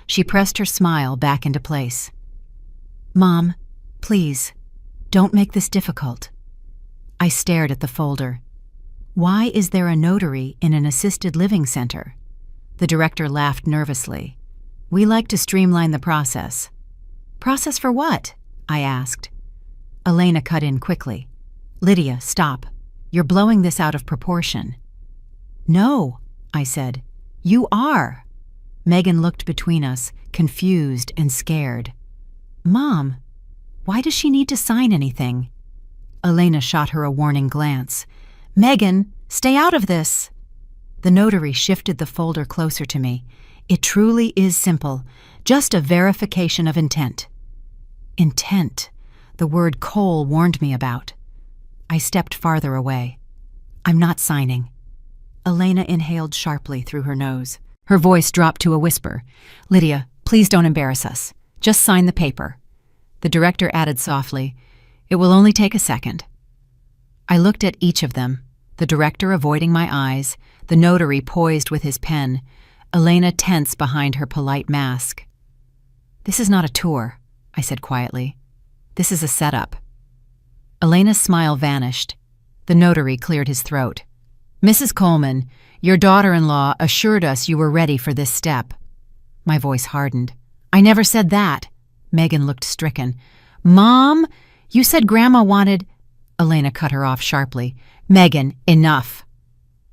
She pressed her smile back into place. Mom, please, don't make this difficult. I stared at the folder. Why is there a notary in an assisted living center? The director laughed nervously. We like to streamline the process. Process for what? I asked. Elena cut in quickly. Lydia, stop. You're blowing this out of proportion. No, I said. You are. Megan looked between us, confused and scared. Mom, why does she need to sign anything? Elena shot her a warning glance. Megan, stay out of this. The notary shifted the folder closer to me. It truly is simple, just a verification of intent. Intent, the word Cole warned me about. I stepped farther away. I'm not signing. Elena inhaled sharply through her nose. Her voice dropped to a whisper. Lydia, please don't embarrass us. Just sign the paper. The director added softly, It will only take a second. I looked at each of them, the director avoiding my eyes, the notary poised with his pen, Elena tense behind her polite mask. This is not a tour, I said quietly. This is a setup. Elena's smile vanished. The notary cleared his throat. Mrs. Coleman, your daughter-in-law assured us you were ready for this step. My voice hardened. I never said that. Megan looked stricken. Mom, you said Grandma wanted... Elena cut her off sharply. Megan, enough.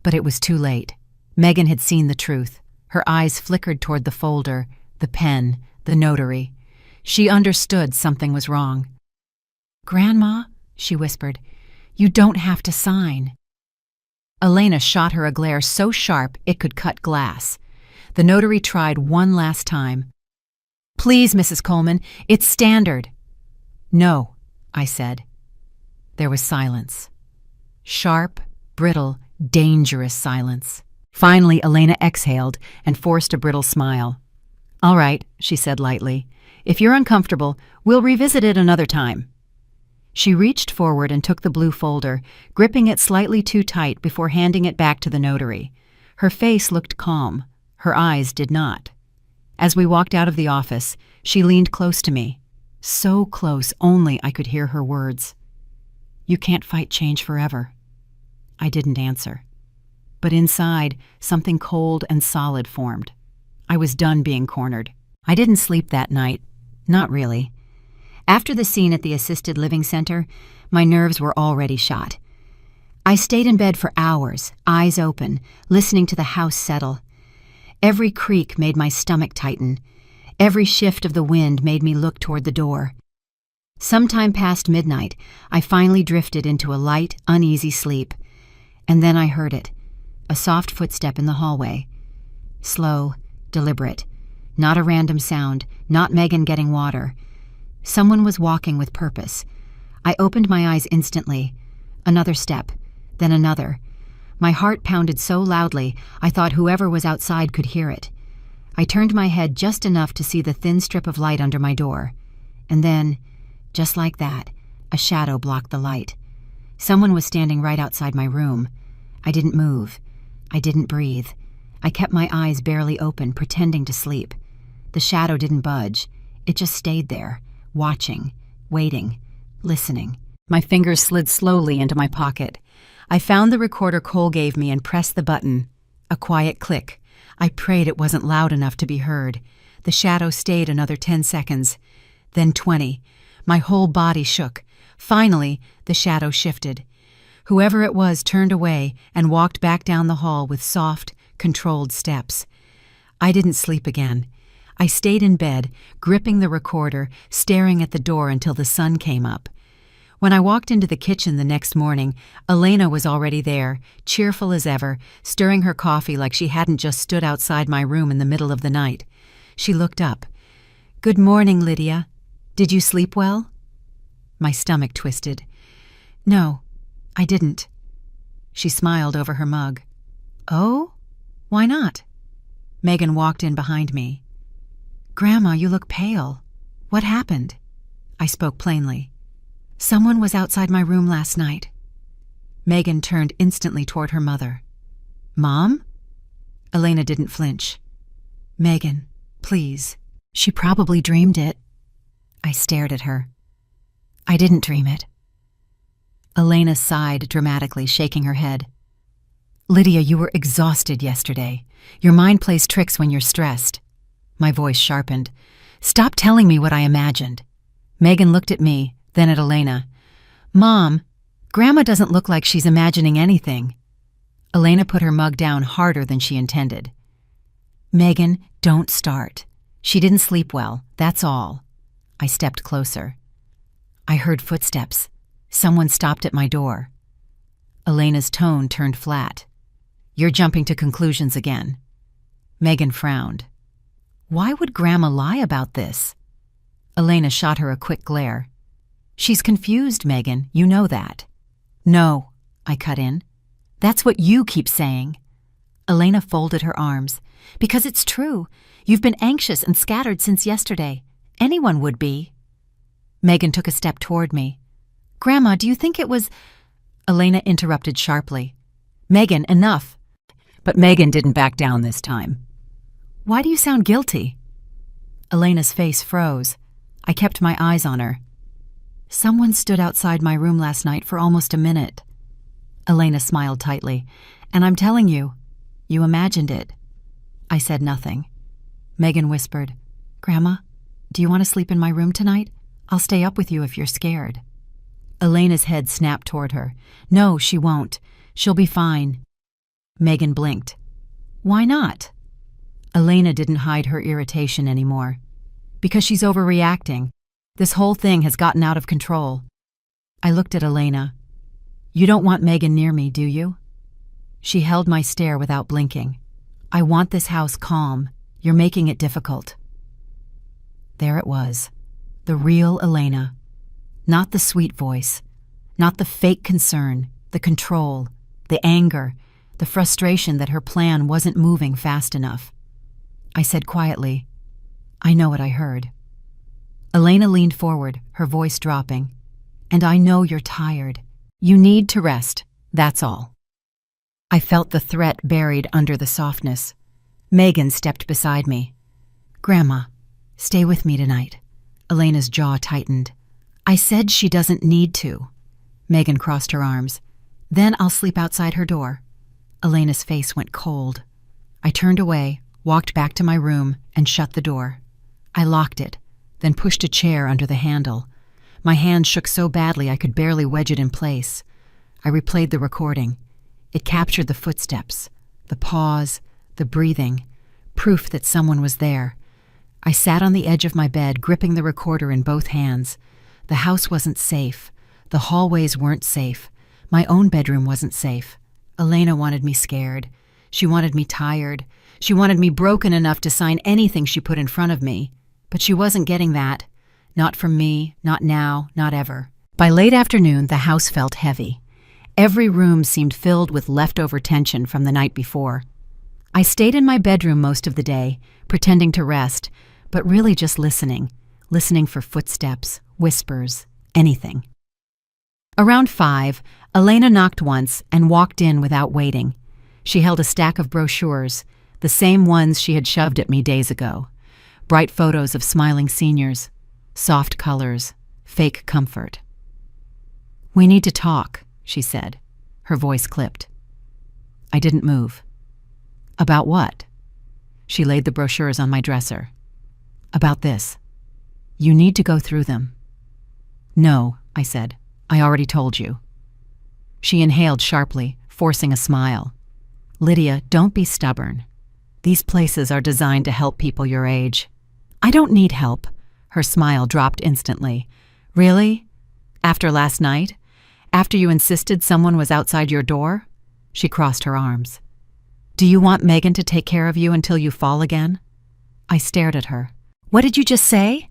But it was too late. Megan had seen the truth. Her eyes flickered toward the folder, the pen, the notary. She understood something was wrong. Grandma, she whispered, you don't have to sign. Elena shot her a glare so sharp it could cut glass. The notary tried one last time. Please, Mrs. Coleman, it's standard. No, I said. There was silence. Sharp, brittle, dangerous silence. Finally, Elena exhaled and forced a brittle smile. All right, she said lightly. If you're uncomfortable, we'll revisit it another time. She reached forward and took the blue folder, gripping it slightly too tight before handing it back to the notary. Her face looked calm. Her eyes did not. As we walked out of the office, she leaned close to me. So close only I could hear her words. You can't fight change forever. I didn't answer. But inside, something cold and solid formed. I was done being cornered. I didn't sleep that night. Not really. After the scene at the assisted living center, my nerves were already shot. I stayed in bed for hours, eyes open, listening to the house settle. Every creak made my stomach tighten. Every shift of the wind made me look toward the door. Sometime past midnight, I finally drifted into a light, uneasy sleep. And then I heard it, a soft footstep in the hallway. Slow, deliberate. Not a random sound, not Megan getting water. Someone was walking with purpose. I opened my eyes instantly. Another step, then another. My heart pounded so loudly, I thought whoever was outside could hear it. I turned my head just enough to see the thin strip of light under my door. And then, just like that, a shadow blocked the light. Someone was standing right outside my room. I didn't move. I didn't breathe. I kept my eyes barely open, pretending to sleep. The shadow didn't budge. It just stayed there, watching, waiting, listening. My fingers slid slowly into my pocket. I found the recorder Cole gave me and pressed the button. A quiet click. I prayed it wasn't loud enough to be heard. The shadow stayed another 10 seconds. Then 20. My whole body shook. Finally, the shadow shifted. Whoever it was turned away and walked back down the hall with soft, controlled steps. I didn't sleep again. I stayed in bed, gripping the recorder, staring at the door until the sun came up. When I walked into the kitchen the next morning, Elena was already there, cheerful as ever, stirring her coffee like she hadn't just stood outside my room in the middle of the night. She looked up. "Good morning, Lydia. Did you sleep well?" My stomach twisted. "No, I didn't." She smiled over her mug. "Oh? Why not?" Megan walked in behind me. "Grandma, you look pale. What happened?" I spoke plainly. "Someone was outside my room last night." Megan turned instantly toward her mother. "Mom?" Elena didn't flinch. "Megan, please. She probably dreamed it." I stared at her. "I didn't dream it." Elena sighed dramatically, shaking her head. "Lydia, you were exhausted yesterday. Your mind plays tricks when you're stressed." My voice sharpened. "Stop telling me what I imagined." Megan looked at me, then at Elena. "Mom, Grandma doesn't look like she's imagining anything." Elena put her mug down harder than she intended. "Megan, don't start. She didn't sleep well, that's all." I stepped closer. I heard footsteps. Someone stopped at my door. Elena's tone turned flat. "You're jumping to conclusions again." Megan frowned. Why would Grandma lie about this? Elena shot her a quick glare. "She's confused, Megan, you know that." "No," I cut in. "That's what you keep saying." Elena folded her arms. "Because it's true. You've been anxious and scattered since yesterday. Anyone would be." Megan took a step toward me. "Grandma, do you think it was—" Elena interrupted sharply. "Megan, enough." But Megan didn't back down this time. "Why do you sound guilty?" Elena's face froze. I kept my eyes on her. "Someone stood outside my room last night for almost a minute." Elena smiled tightly. "And I'm telling you, you imagined it." I said nothing. Megan whispered, "Grandma, do you want to sleep in my room tonight? I'll stay up with you if you're scared." Elena's head snapped toward her. "No, she won't. She'll be fine." Megan blinked. "Why not?" Elena didn't hide her irritation anymore. "Because she's overreacting. This whole thing has gotten out of control." I looked at Elena. "You don't want Megan near me, do you?" She held my stare without blinking. "I want this house calm. You're making it difficult." There it was. The real Elena. Not the sweet voice. Not the fake concern, the control, the anger, the frustration that her plan wasn't moving fast enough. I said quietly, "I know what I heard." Elena leaned forward, her voice dropping. "And I know you're tired. You need to rest, that's all." I felt the threat buried under the softness. Megan stepped beside me. "Grandma, stay with me tonight." Elena's jaw tightened. "I said she doesn't need to." Megan crossed her arms. "Then I'll sleep outside her door." Elena's face went cold. I turned away, walked back to my room, and shut the door. I locked it, then pushed a chair under the handle. My hand shook so badly I could barely wedge it in place. I replayed the recording. It captured the footsteps, the pause, the breathing, proof that someone was there. I sat on the edge of my bed, gripping the recorder in both hands. The house wasn't safe. The hallways weren't safe. My own bedroom wasn't safe. Elena wanted me scared. She wanted me tired. She wanted me broken enough to sign anything she put in front of me. But she wasn't getting that. Not from me, not now, not ever. By late afternoon, the house felt heavy. Every room seemed filled with leftover tension from the night before. I stayed in my bedroom most of the day, pretending to rest, but really just listening for footsteps, whispers, anything. Around 5, Elena knocked once and walked in without waiting. She held a stack of brochures, the same ones she had shoved at me days ago. Bright photos of smiling seniors, soft colors, fake comfort. "We need to talk," she said. Her voice clipped. I didn't move. "About what?" She laid the brochures on my dresser. "About this. You need to go through them." "No," I said. "I already told you." She inhaled sharply, forcing a smile. "Lydia, don't be stubborn. These places are designed to help people your age." "I don't need help." Her smile dropped instantly. "Really? After last night? After you insisted someone was outside your door?" She crossed her arms. "Do you want Megan to take care of you until you fall again?" I stared at her. "What did you just say?"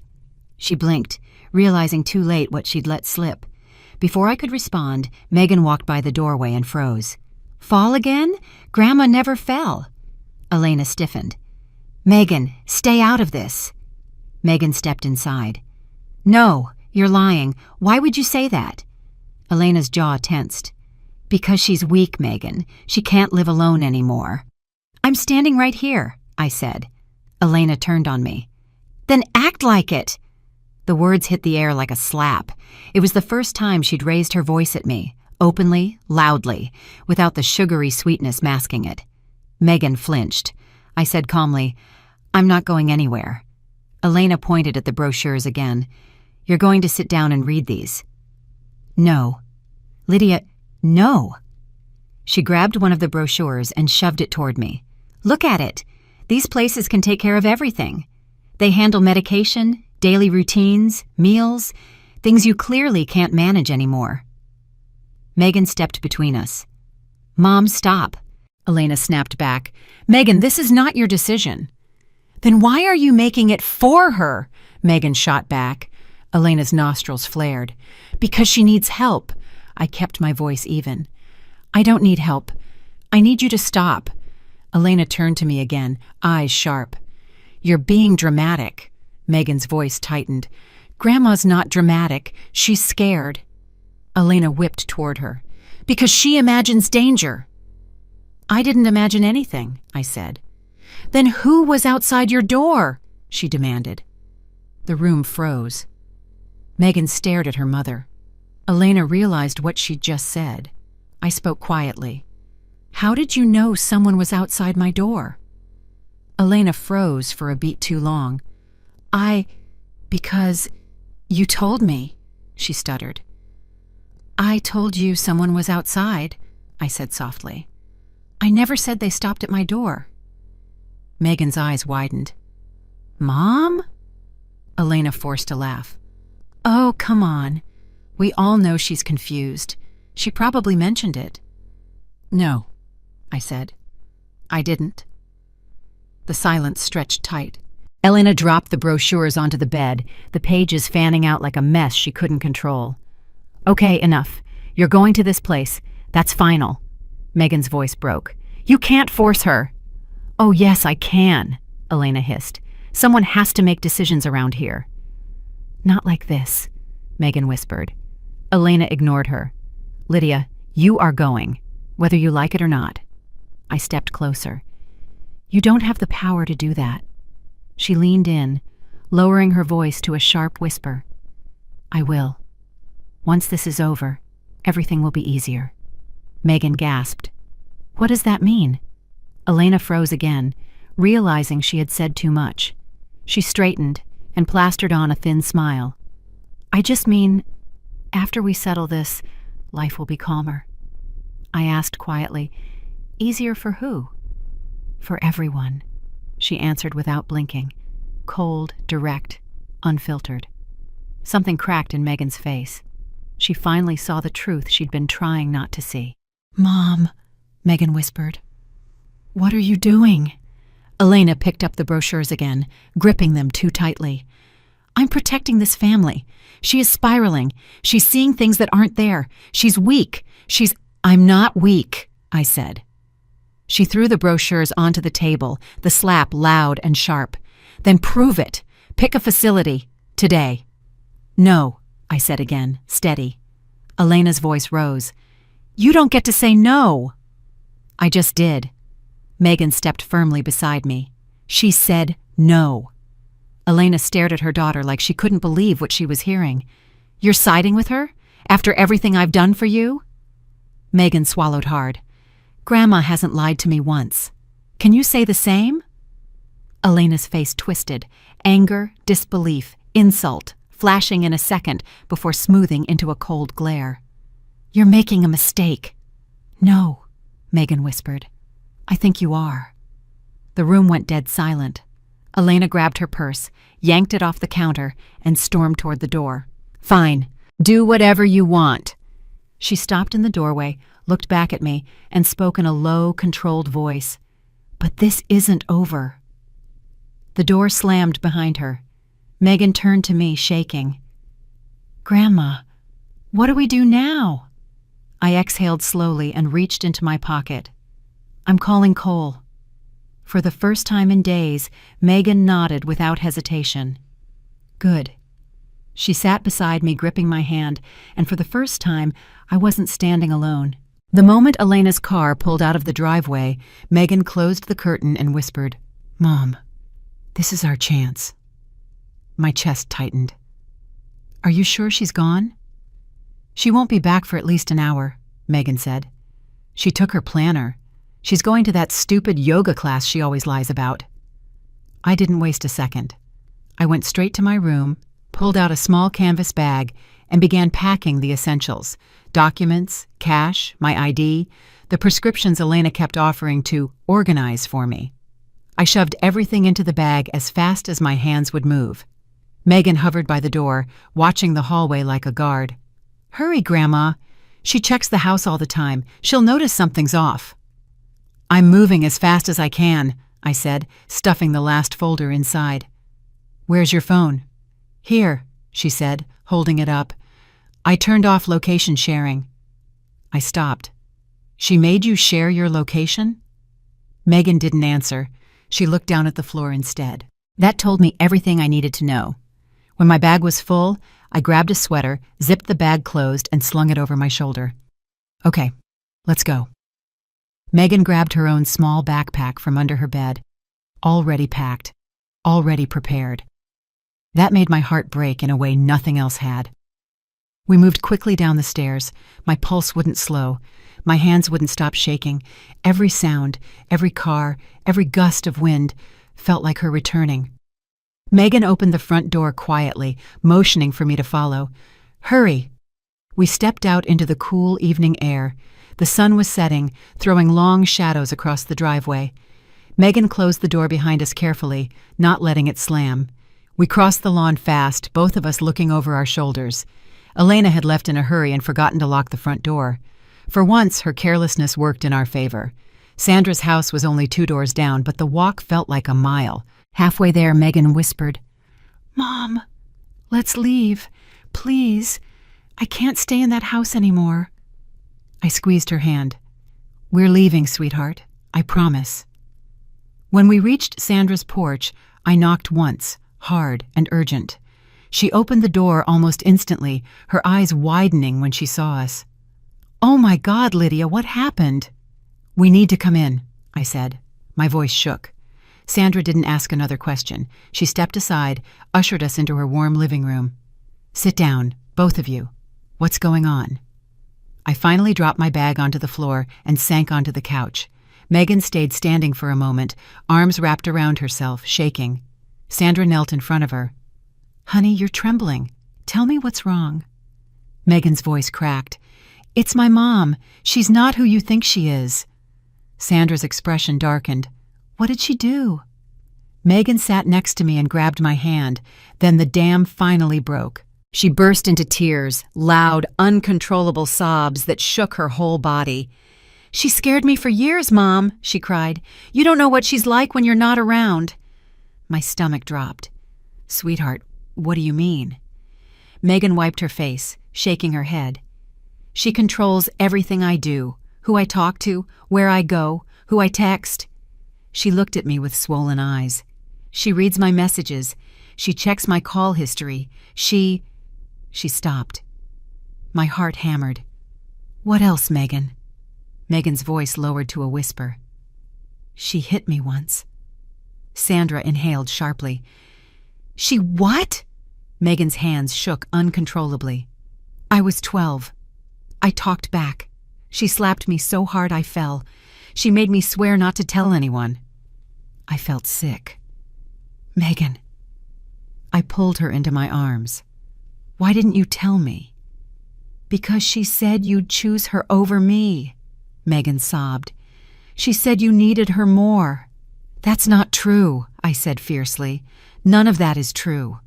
She blinked, realizing too late what she'd let slip. Before I could respond, Megan walked by the doorway and froze. "Fall again? Grandma never fell." Elena stiffened. "Megan, stay out of this." Megan stepped inside. "No, you're lying. Why would you say that?" Elena's jaw tensed. "Because she's weak, Megan. She can't live alone anymore." "I'm standing right here," I said. Elena turned on me. "Then act like it." The words hit the air like a slap. It was the first time she'd raised her voice at me, openly, loudly, without the sugary sweetness masking it. Megan flinched. I said calmly, "I'm not going anywhere." Elena pointed at the brochures again. "You're going to sit down and read these." "No." "Lydia, no." She grabbed one of the brochures and shoved it toward me. "Look at it. These places can take care of everything. They handle medication, daily routines, meals, things you clearly can't manage anymore." Megan stepped between us. "Mom, stop." Elena snapped back. "Megan, this is not your decision." "Then why are you making it for her?" Megan shot back. Elena's nostrils flared. "Because she needs help." I kept my voice even. "I don't need help. I need you to stop." Elena turned to me again, eyes sharp. "You're being dramatic." Megan's voice tightened. "Grandma's not dramatic. She's scared." Elena whipped toward her. "Because she imagines danger." "I didn't imagine anything," I said. "Then who was outside your door?" she demanded. The room froze. Megan stared at her mother. Elena realized what she'd just said. I spoke quietly. "How did you know someone was outside my door?" Elena froze for a beat too long. Because you told me," she stuttered. "I told you someone was outside," I said softly. "I never said they stopped at my door." Megan's eyes widened. "Mom?" Elena forced a laugh. "Oh, come on. We all know she's confused. She probably mentioned it." "No," I said. "I didn't." The silence stretched tight. Elena dropped the brochures onto the bed, the pages fanning out like a mess she couldn't control. "Okay, enough. You're going to this place. That's final." Megan's voice broke. "You can't force her." "Oh, yes, I can," Elena hissed. "Someone has to make decisions around here." "Not like this," Megan whispered. Elena ignored her. "Lydia, you are going, whether you like it or not." I stepped closer. "You don't have the power to do that." She leaned in, lowering her voice to a sharp whisper. "I will. Once this is over, everything will be easier." Megan gasped. "What does that mean?" Elena froze again, realizing she had said too much. She straightened and plastered on a thin smile. "I just mean, after we settle this, life will be calmer." I asked quietly, "Easier for who?" "For everyone," she answered without blinking. Cold, direct, unfiltered. Something cracked in Megan's face. She finally saw the truth she'd been trying not to see. "Mom," Megan whispered. "What are you doing?" Elena picked up the brochures again, gripping them too tightly. "I'm protecting this family. She is spiraling. She's seeing things that aren't there. She's weak. I'm not weak," I said. She threw the brochures onto the table, the slap loud and sharp. "Then prove it. Pick a facility. Today." "No," I said again, steady. Elena's voice rose. "You don't get to say no." I just did. Megan stepped firmly beside me. She said no. Elena stared at her daughter like she couldn't believe what she was hearing. "You're siding with her? After everything I've done for you?" Megan swallowed hard. "Grandma hasn't lied to me once. Can you say the same?" Elena's face twisted. Anger, disbelief, insult, flashing in a second before smoothing into a cold glare. "You're making a mistake." "No," Megan whispered. "I think you are." The room went dead silent. Elena grabbed her purse, yanked it off the counter, and stormed toward the door. "Fine. Do whatever you want." She stopped in the doorway, looked back at me, and spoke in a low, controlled voice. "But this isn't over." The door slammed behind her. Megan turned to me, shaking. "Grandma, what do we do now?" I exhaled slowly and reached into my pocket. "I'm calling Cole." For the first time in days, Megan nodded without hesitation. "Good." She sat beside me, gripping my hand, and for the first time, I wasn't standing alone. The moment Elena's car pulled out of the driveway, Megan closed the curtain and whispered, "Mom, this is our chance." My chest tightened. "Are you sure she's gone?" "She won't be back for at least an hour," Megan said. "She took her planner. She's going to that stupid yoga class she always lies about." I didn't waste a second. I went straight to my room, pulled out a small canvas bag, and began packing the essentials: documents, cash, my ID, the prescriptions Elena kept offering to organize for me. I shoved everything into the bag as fast as my hands would move. Megan hovered by the door, watching the hallway like a guard. "Hurry, Grandma. She checks the house all the time. She'll notice something's off." "I'm moving as fast as I can," I said, stuffing the last folder inside. "Where's your phone?" "Here," she said, holding it up. "I turned off location sharing." I stopped. "She made you share your location?" Megan didn't answer. She looked down at the floor instead. That told me everything I needed to know. When my bag was full, I grabbed a sweater, zipped the bag closed, and slung it over my shoulder. "Okay, let's go." Megan grabbed her own small backpack from under her bed. Already packed, already prepared. That made my heart break in a way nothing else had. We moved quickly down the stairs. My pulse wouldn't slow. My hands wouldn't stop shaking. Every sound, every car, every gust of wind felt like her returning. Megan opened the front door quietly, motioning for me to follow. "Hurry!" We stepped out into the cool evening air. The sun was setting, throwing long shadows across the driveway. Megan closed the door behind us carefully, not letting it slam. We crossed the lawn fast, both of us looking over our shoulders. Elena had left in a hurry and forgotten to lock the front door. For once, her carelessness worked in our favor. Sandra's house was only 2 doors down, but the walk felt like a mile. Halfway there, Megan whispered, "Mom, let's leave. Please. I can't stay in that house anymore." I squeezed her hand. "We're leaving, sweetheart. I promise." When we reached Sandra's porch, I knocked once, hard and urgent. She opened the door almost instantly, her eyes widening when she saw us. "Oh my God, Lydia, what happened?" "We need to come in," I said. My voice shook. Sandra didn't ask another question. She stepped aside, ushered us into her warm living room. "Sit down, both of you. What's going on?" I finally dropped my bag onto the floor and sank onto the couch. Megan stayed standing for a moment, arms wrapped around herself, shaking. Sandra knelt in front of her. "Honey, you're trembling. Tell me what's wrong." Megan's voice cracked. "It's my mom. She's not who you think she is." Sandra's expression darkened. "What did she do?" Megan sat next to me and grabbed my hand. Then the dam finally broke. She burst into tears, loud, uncontrollable sobs that shook her whole body. "She scared me for years, Mom," she cried. "You don't know what she's like when you're not around." My stomach dropped. "Sweetheart, what do you mean?" Megan wiped her face, shaking her head. "She controls everything I do, who I talk to, where I go, who I text." She looked at me with swollen eyes. "She reads my messages. She checks my call history. She stopped. My heart hammered. "What else, Megan?" Megan's voice lowered to a whisper. "She hit me once." Sandra inhaled sharply. "She what?" Megan's hands shook uncontrollably. "I was 12. I talked back. She slapped me so hard I fell. She made me swear not to tell anyone." I felt sick. "Megan." I pulled her into my arms. "Why didn't you tell me?" "Because she said you'd choose her over me," Megan sobbed. "She said you needed her more." "That's not true," I said fiercely. "None of that is true."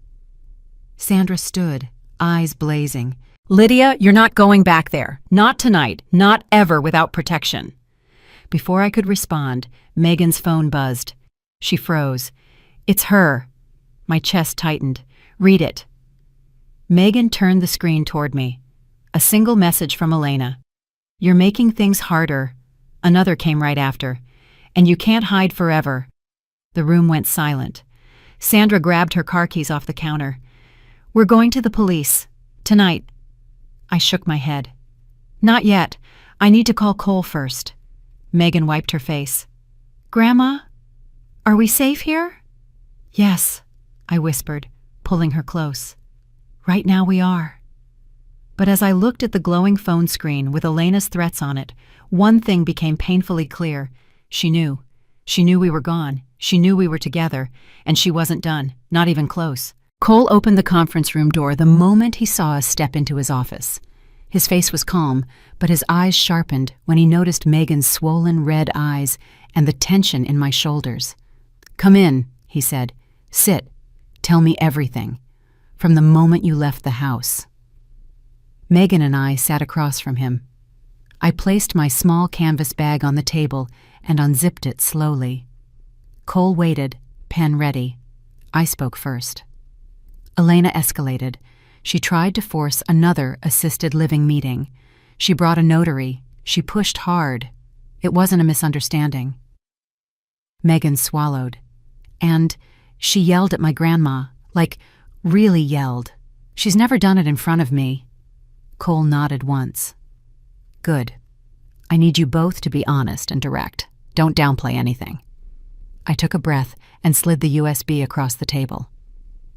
Sandra stood, eyes blazing. "Lydia, you're not going back there. Not tonight. Not ever without protection." Before I could respond, Megan's phone buzzed. She froze. "It's her." My chest tightened. "Read it." Megan turned the screen toward me. A single message from Elena. "You're making things harder." Another came right after. "And you can't hide forever." The room went silent. Sandra grabbed her car keys off the counter. "We're going to the police. Tonight." I shook my head. "Not yet. I need to call Cole first." Megan wiped her face. "Grandma? Are we safe here?" "Yes," I whispered, pulling her close. "Right now we are." But as I looked at the glowing phone screen with Elena's threats on it, one thing became painfully clear. She knew. She knew we were gone. She knew we were together, and she wasn't done, not even close. Cole opened the conference room door the moment he saw us step into his office. His face was calm, but his eyes sharpened when he noticed Megan's swollen red eyes and the tension in my shoulders. "Come in," he said. "Sit. Tell me everything. From the moment you left the house." Megan and I sat across from him. I placed my small canvas bag on the table and unzipped it slowly. Cole waited, pen ready. I spoke first. Elena escalated. She tried to force another assisted living meeting. She brought a notary. She pushed hard. It wasn't a misunderstanding. Megan swallowed. And she yelled at my grandma, like really yelled. She's never done it in front of me. Cole nodded once. "Good. I need you both to be honest and direct. Don't downplay anything." I took a breath and slid the USB across the table.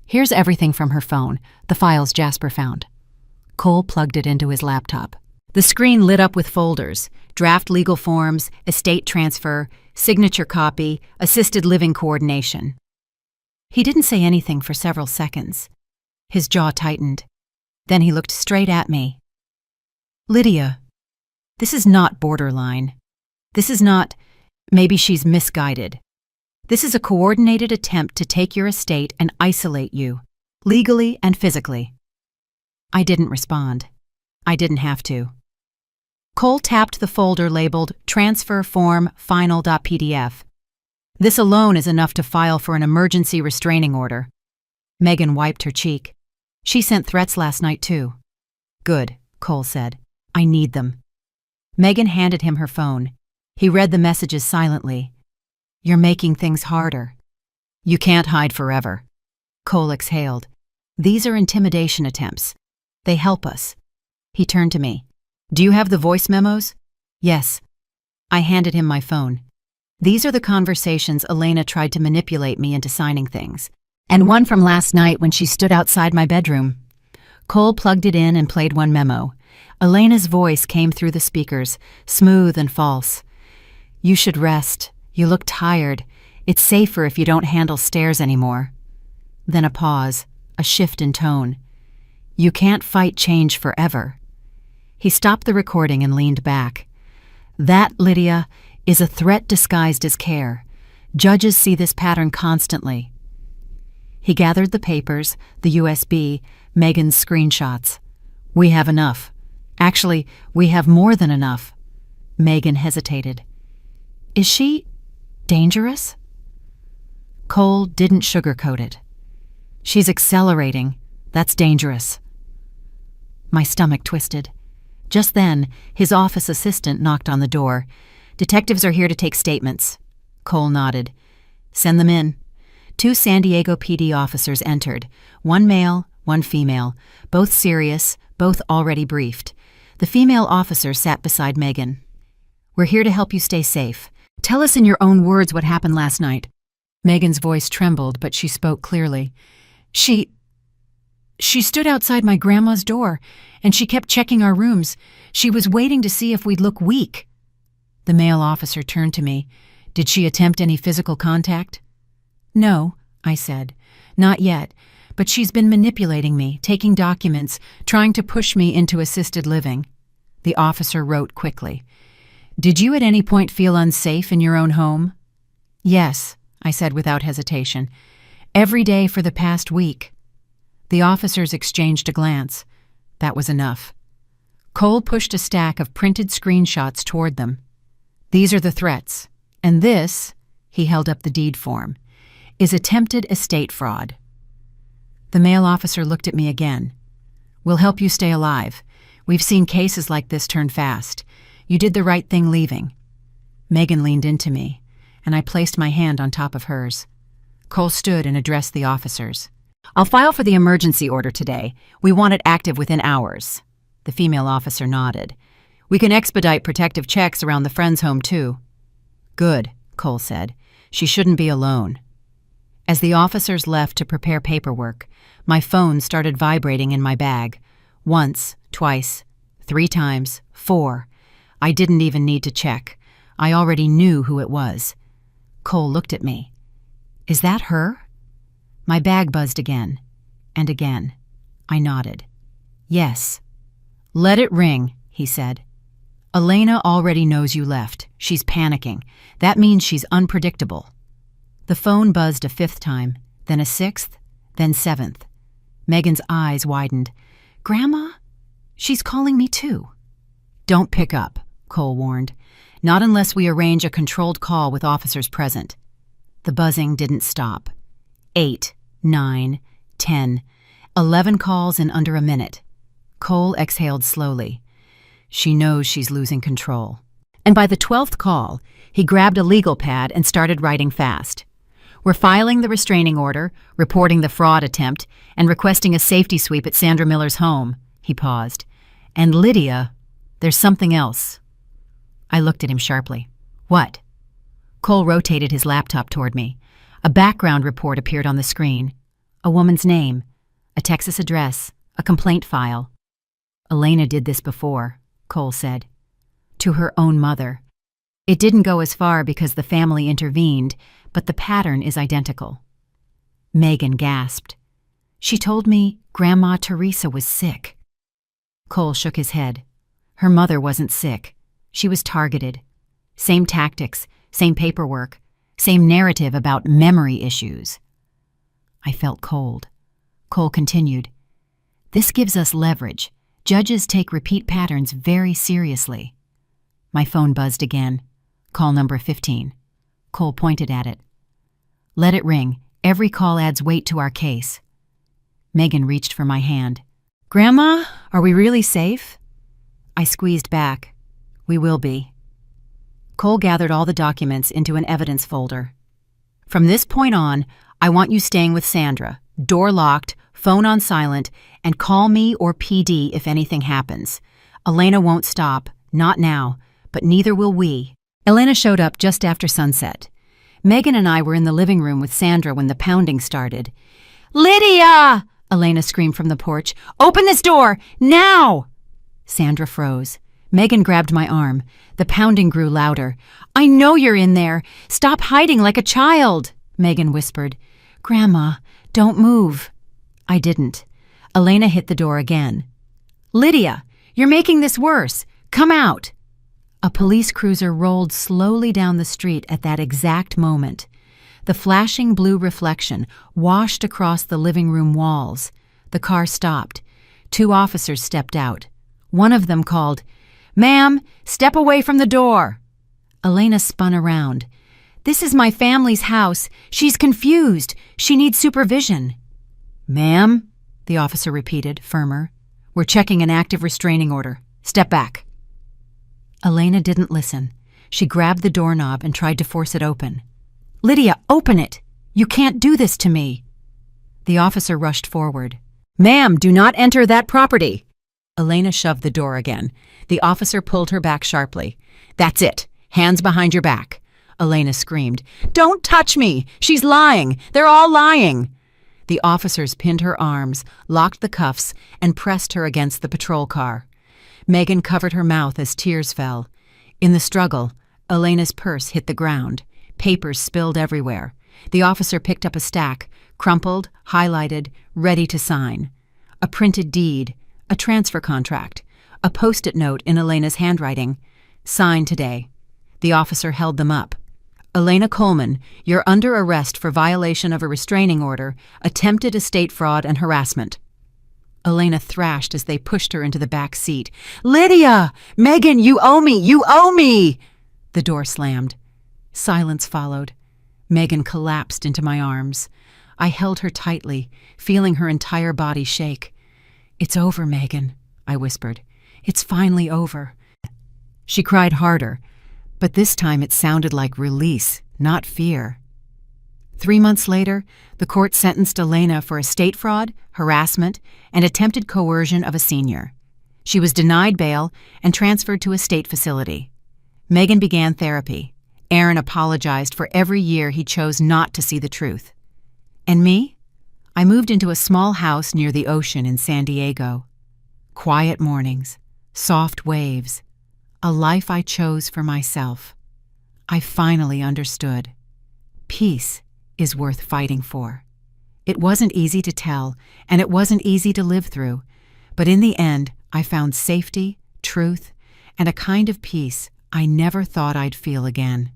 "Here's everything from her phone, the files Jasper found." Cole plugged it into his laptop. The screen lit up with folders: draft legal forms, estate transfer, signature copy, assisted living coordination. He didn't say anything for several seconds. His jaw tightened. Then he looked straight at me. "Lydia, this is not borderline. This is not, maybe she's misguided. This is a coordinated attempt to take your estate and isolate you, legally and physically." I didn't respond. I didn't have to. Cole tapped the folder labeled Transfer Form Final.pdf. "This alone is enough to file for an emergency restraining order." Megan wiped her cheek. "She sent threats last night, too." "Good," Cole said. "I need them." Megan handed him her phone. He read the messages silently. "You're making things harder. You can't hide forever." Cole exhaled. "These are intimidation attempts. They help us." He turned to me. "Do you have the voice memos?" "Yes." I handed him my phone. "These are the conversations Elena tried to manipulate me into signing things. And one from last night when she stood outside my bedroom." Cole plugged it in and played one memo. Elena's voice came through the speakers, smooth and false. "You should rest. You look tired. It's safer if you don't handle stairs anymore." Then a pause, a shift in tone. "You can't fight change forever." He stopped the recording and leaned back. "That, Lydia, is a threat disguised as care. Judges see this pattern constantly. He gathered the papers, the USB, Megan's screenshots. We have enough. Actually, we have more than enough. Megan hesitated. Is she dangerous? Cole didn't sugarcoat it. She's accelerating. That's dangerous. My stomach twisted. Just then, his office assistant knocked on the door. Detectives are here to take statements. Cole nodded. Send them in. 2 San Diego PD officers entered. 1 male, 1 female. Both serious, both already briefed. The female officer sat beside Megan. We're here to help you stay safe. Tell us in your own words what happened last night. Megan's voice trembled, but she spoke clearly. She stood outside my grandma's door, and she kept checking our rooms. She was waiting to see if we'd look weak. The male officer turned to me. Did she attempt any physical contact? No, I said. Not yet, but she's been manipulating me, taking documents, trying to push me into assisted living. The officer wrote quickly. Did you at any point feel unsafe in your own home? Yes, I said without hesitation. Every day for the past week. The officers exchanged a glance. That was enough. Cole pushed a stack of printed screenshots toward them. These are the threats. And this, he held up the deed form, is attempted estate fraud. The male officer looked at me again. We'll help you stay alive. We've seen cases like this turn fast. You did the right thing leaving. Megan leaned into me, and I placed my hand on top of hers. Cole stood and addressed the officers. I'll file for the emergency order today. We want it active within hours. The female officer nodded. We can expedite protective checks around the friend's home, too. Good, Cole said. She shouldn't be alone. As the officers left to prepare paperwork, my phone started vibrating in my bag. Once, twice, 3 times, 4. I didn't even need to check. I already knew who it was. Cole looked at me. Is that her? My bag buzzed again, and again. I nodded. Yes. Let it ring, he said. Elena already knows you left. She's panicking. That means she's unpredictable. The phone buzzed a 5th time, then a 6th, then 7th. Megan's eyes widened. Grandma? She's calling me too. Don't pick up, Cole warned. Not unless we arrange a controlled call with officers present. The buzzing didn't stop. 8, 9, 10, 11 calls in under a minute. Cole exhaled slowly. She knows she's losing control. And by the 12th call, he grabbed a legal pad and started writing fast. We're filing the restraining order, reporting the fraud attempt, and requesting a safety sweep at Sandra Miller's home. He paused. And Lydia, there's something else. I looked at him sharply. What? Cole rotated his laptop toward me. A background report appeared on the screen. A woman's name, a Texas address, a complaint file. Elena did this before, Cole said. To her own mother. It didn't go as far because the family intervened, but the pattern is identical. Megan gasped. She told me Grandma Teresa was sick. Cole shook his head. Her mother wasn't sick. She was targeted. Same tactics, same paperwork, same narrative about memory issues. I felt cold. Cole continued. This gives us leverage. Judges take repeat patterns very seriously. My phone buzzed again. Call number 15. Cole pointed at it. Let it ring. Every call adds weight to our case. Megan reached for my hand. Grandma, are we really safe? I squeezed back. We will be. Cole gathered all the documents into an evidence folder. From this point on, I want you staying with Sandra, door locked, phone on silent, and call me or PD if anything happens. Elena won't stop, not now, but neither will we. Elena showed up just after sunset. Megan and I were in the living room with Sandra when the pounding started. Lydia! Elena screamed from the porch. Open this door! Now! Sandra froze. Megan grabbed my arm. The pounding grew louder. I know you're in there. Stop hiding like a child, Megan whispered. Grandma, don't move. I didn't. Elena hit the door again. Lydia, you're making this worse. Come out. A police cruiser rolled slowly down the street at that exact moment. The flashing blue reflection washed across the living room walls. The car stopped. 2 officers stepped out. One of them called, "Ma'am, step away from the door." Elena spun around. "This is my family's house. She's confused. She needs supervision." "Ma'am," the officer repeated, firmer. "We're checking an active restraining order. Step back." Elena didn't listen. She grabbed the doorknob and tried to force it open. "Lydia, open it! You can't do this to me!" The officer rushed forward. "Ma'am, do not enter that property!" Elena shoved the door again. The officer pulled her back sharply. "That's it! Hands behind your back!" Elena screamed. "Don't touch me! She's lying! They're all lying!" The officers pinned her arms, locked the cuffs, and pressed her against the patrol car. Megan covered her mouth as tears fell. In the struggle, Elena's purse hit the ground. Papers spilled everywhere. The officer picked up a stack, crumpled, highlighted, ready to sign. A printed deed, a transfer contract, a post-it note in Elena's handwriting. "Sign today." The officer held them up. "Elena Coleman, you're under arrest for violation of a restraining order, attempted estate fraud, and harassment." Elena thrashed as they pushed her into the back seat. "Lydia! Megan, you owe me! You owe me!" The door slammed. Silence followed. Megan collapsed into my arms. I held her tightly, feeling her entire body shake. "It's over, Megan," I whispered. "It's finally over." She cried harder, but this time it sounded like release, not fear. 3 months later, the court sentenced Elena for estate fraud, harassment, and attempted coercion of a senior. She was denied bail and transferred to a state facility. Megan began therapy. Aaron apologized for every year he chose not to see the truth. And me? I moved into a small house near the ocean in San Diego. Quiet mornings, soft waves, a life I chose for myself. I finally understood. Peace is worth fighting for. It wasn't easy to tell, and it wasn't easy to live through, but in the end, I found safety, truth, and a kind of peace I never thought I'd feel again.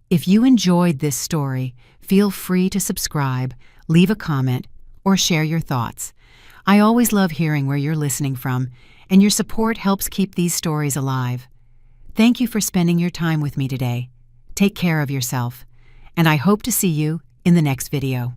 If you enjoyed this story, feel free to subscribe, leave a comment, or share your thoughts. I always love hearing where you're listening from, and your support helps keep these stories alive. Thank you for spending your time with me today. Take care of yourself, and I hope to see you in the next video.